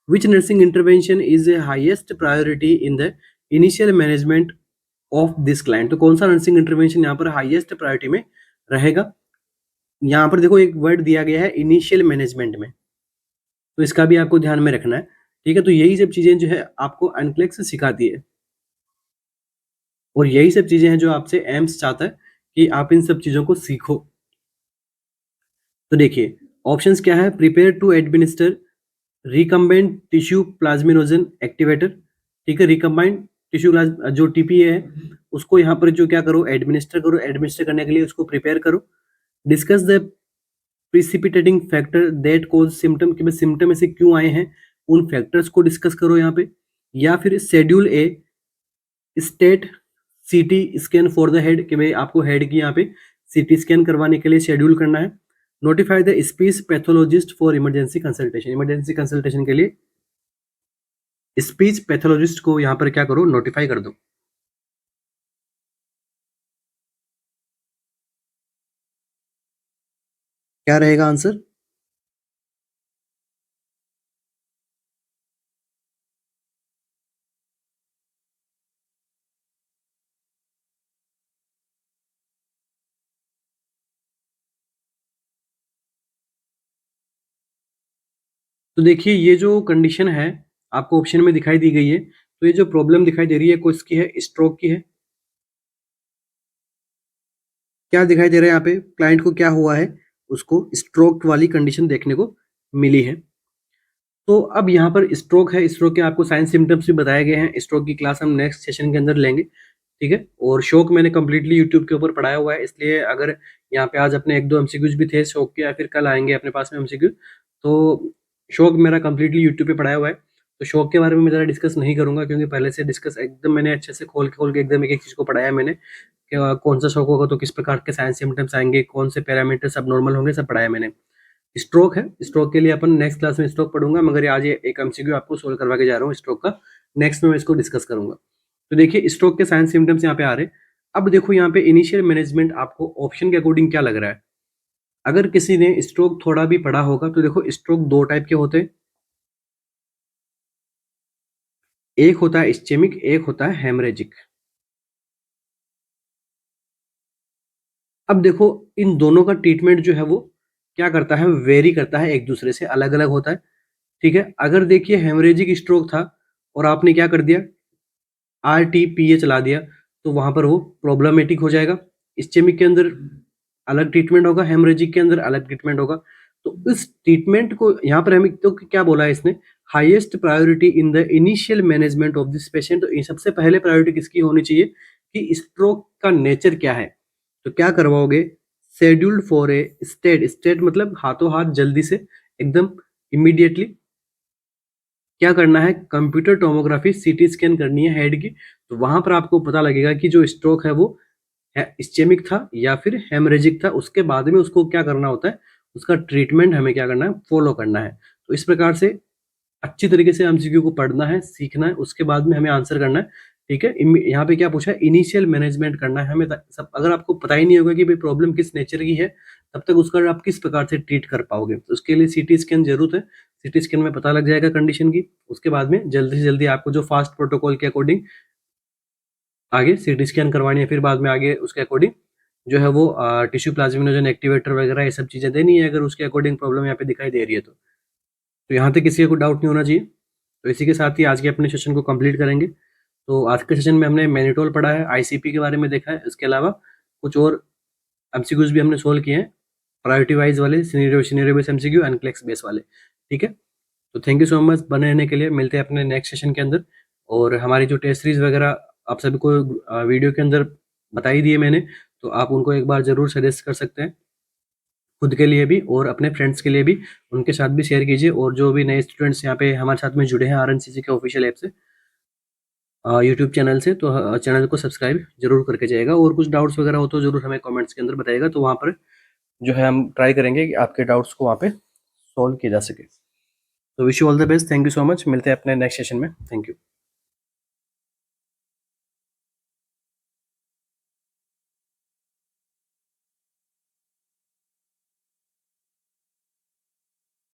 विच nursing intervention is a highest priority in the initial management of this client, तो कौन सा नर्सिंग इंटरवेंशन यहाँ पर हाईएस्ट प्रायोरिटी में रहेगा। यहाँ पर देखो एक वर्ड दिया गया है इनिशियल मैनेजमेंट में, तो इसका भी आपको ध्यान में रखना है, ठीक है। तो यही सब चीजें जो है आपको अनक्लेक्स सिखाती है, और यही सब चीजें हैं जो आपसे एम्स चाहता है कि आप इन सब चीजों को सीखो। तो देखिए ऑप्शंस क्या है, prepare to administer recombined tissue plasminogen activator, ठीक है, रिकम्बाइंड टिश्यू जो टीपीए है उसको यहाँ पर जो क्या करो, एडमिनिस्टर करो, एडमिनिस्टर करने के लिए उसको प्रिपेयर करो। Discuss the precipitating factor that cause symptom, कि सिम्टम ऐसे क्यों आए हैं, उन फैक्टर्स को डिस्कस करो यहाँ पे। या फिर schedule A state CT scan for the head, कि भाई आपको हेड की यहाँ पे सीटी स्कैन करवाने के लिए शेड्यूल करना है। Notify the speech pathologist for emergency consultation, emergency consultation के लिए स्पीच पैथोलॉजिस्ट को यहाँ पर क्या करो, नोटिफाई कर दो। क्या रहेगा आंसर? तो देखिए ये जो कंडीशन है आपको ऑप्शन में दिखाई दी गई है, तो ये जो प्रॉब्लम दिखाई दे रही है किसकी है? स्ट्रोक की है। क्या दिखाई दे रहा है यहाँ पे? क्लाइंट को क्या हुआ है? उसको स्ट्रोक वाली कंडीशन देखने को मिली है। तो अब यहाँ पर स्ट्रोक है, स्ट्रोक के आपको साइन सिम्टम्स भी बताए गए हैं। स्ट्रोक की क्लास हम नेक्स्ट सेशन के अंदर लेंगे, ठीक है। और शौक मैंने कंप्लीटली यूट्यूब के ऊपर पढ़ाया हुआ है, इसलिए अगर यहाँ पे आज अपने 1-2 एमसीक्यूज भी थे शौक के, या फिर कल आएंगे अपने पास में एमसीक्यू, तो शौक मेरा कंप्लीटली यूट्यूब पे पढ़ाया हुआ है। तो शौक के बारे में मैं ज़्यादा डिस्कस नहीं करूंगा, क्योंकि पहले से डिस्कस एकदम मैंने अच्छे से खोल के एकदम एक एक चीज़ को पढ़ाया मैंने कि कौन सा शौक होगा तो किस प्रकार के साइन सिम्टम्स आएंगे, कौन से पैरामीटर सब नॉर्मल होंगे, सब पढ़ाया मैंने। स्ट्रोक है, स्ट्रोक के लिए अपन नेक्स्ट क्लास में स्ट्रोक पढ़ूंगा, मगर आज ये एक एमसीक्यू आपको सोल्व करवा के जा रहा हूँ स्ट्रोक का। नेक्स्ट में मैं इसको डिस्कस करूंगा। तो देखिए स्ट्रोक के साइन सिम्टम्स यहाँ पे आ रहे हैं। अब देखो यहाँ पे इनिशियल मैनेजमेंट आपको ऑप्शन के अकॉर्डिंग क्या लग रहा है? अगर किसी ने स्ट्रोक थोड़ा भी पढ़ा होगा तो देखो स्ट्रोक दो टाइप के होते हैं। एक होता है इस्चेमिक, एक होता है हेमरेजिक। अब देखो इन दोनों का ट्रीटमेंट जो है वो क्या करता है, वेरी करता है, एक दूसरे से अलग अलग होता है, ठीक है। अगर देखिए हेमरेजिक स्ट्रोक था और आपने क्या कर दिया, आरटीपीए चला दिया, तो वहां पर वो प्रॉब्लमेटिक हो जाएगा। इस्चेमिक के अंदर अलग ट्रीटमेंट होगा, हेमरेजिक के अंदर अलग ट्रीटमेंट होगा। तो इस ट्रीटमेंट को यहाँ पर हमें तो क्या बोला है इसने, highest priority in the initial management of this patient. तो सबसे पहले प्रायोरिटी किसकी होनी चाहिए कि स्ट्रोक का नेचर क्या है। तो क्या करवाओगे, scheduled for a state, state मतलब हाथों हाथ जल्दी से एकदम इमीडिएटली क्या करना है, कंप्यूटर टोमोग्राफी सीटी स्कैन करनी है हेड की। तो वहां पर आपको पता लगेगा कि जो स्ट्रोक है वो इस्चेमिक था या फिर हेमरेजिक था। उसके बाद में उसको क्या करना होता है, उसका ट्रीटमेंट हमें क्या करना है, फॉलो करना है। तो इस प्रकार से अच्छी तरीके से एमसीक्यू को पढ़ना है, सीखना है, उसके बाद में हमें आंसर करना है, ठीक है। यहाँ पे क्या पूछा है, इनिशियल मैनेजमेंट करना है हमें। सब अगर आपको पता ही नहीं होगा कि भाई प्रॉब्लम किस नेचर की है, तब तक उसका आप किस प्रकार से ट्रीट कर पाओगे। तो उसके लिए सीटी स्कैन जरूरत है। सीटी स्कैन में पता लग जाएगा कंडीशन की। उसके बाद में जल्दी से जल्दी आपको जो फास्ट प्रोटोकॉल के अकॉर्डिंग आगे सीटी स्कैन करवानी है, फिर बाद में आगे उसके अकॉर्डिंग जो है वो टिश्यू प्लाज्मिनोजन एक्टिवेटर वगैरह ये सब चीज़ें देनी है, अगर उसके अकॉर्डिंग प्रॉब्लम यहाँ पे दिखाई दे रही है तो यहाँ तक किसी को डाउट नहीं होना चाहिए। तो इसी के साथ ही आज के अपने सेशन को कंप्लीट करेंगे। तो आज के सेशन में हमने मैनिटोल पढ़ा है, आईसीपी के बारे में देखा है, इसके अलावा कुछ और एमसीक्यूज भी हमने सोल्व किए हैं, प्रायोरिटी वाइज वाले, scenario base MCQ, NCLEX base वाले, ठीक है। तो थैंक यू सो मच बने रहने के लिए। मिलते हैं अपने नेक्स्ट सेशन के अंदर। और हमारी जो टेस्ट सीरीज वगैरह आप सभी को वीडियो के अंदर बता ही दिए मैंने, तो आप उनको एक बार जरूर सजेस्ट कर सकते हैं खुद के लिए भी और अपने फ्रेंड्स के लिए भी, उनके साथ भी शेयर कीजिए। और जो भी नए स्टूडेंट्स यहाँ पे हमारे साथ में जुड़े हैं आरएनसीसी के ऑफिशियल ऐप से, यूट्यूब चैनल से, तो चैनल को सब्सक्राइब जरूर करके जाएगा। और कुछ डाउट्स वगैरह हो तो जरूर हमें कमेंट्स के अंदर बताइएगा, तो वहाँ पर जो है हम ट्राई करेंगे कि आपके डाउट्स को वहाँ पे सॉल्व किया जा सके। तो wish you all the best, thank you so much, मिलते हैं अपने नेक्स्ट सेशन में, थैंक यू।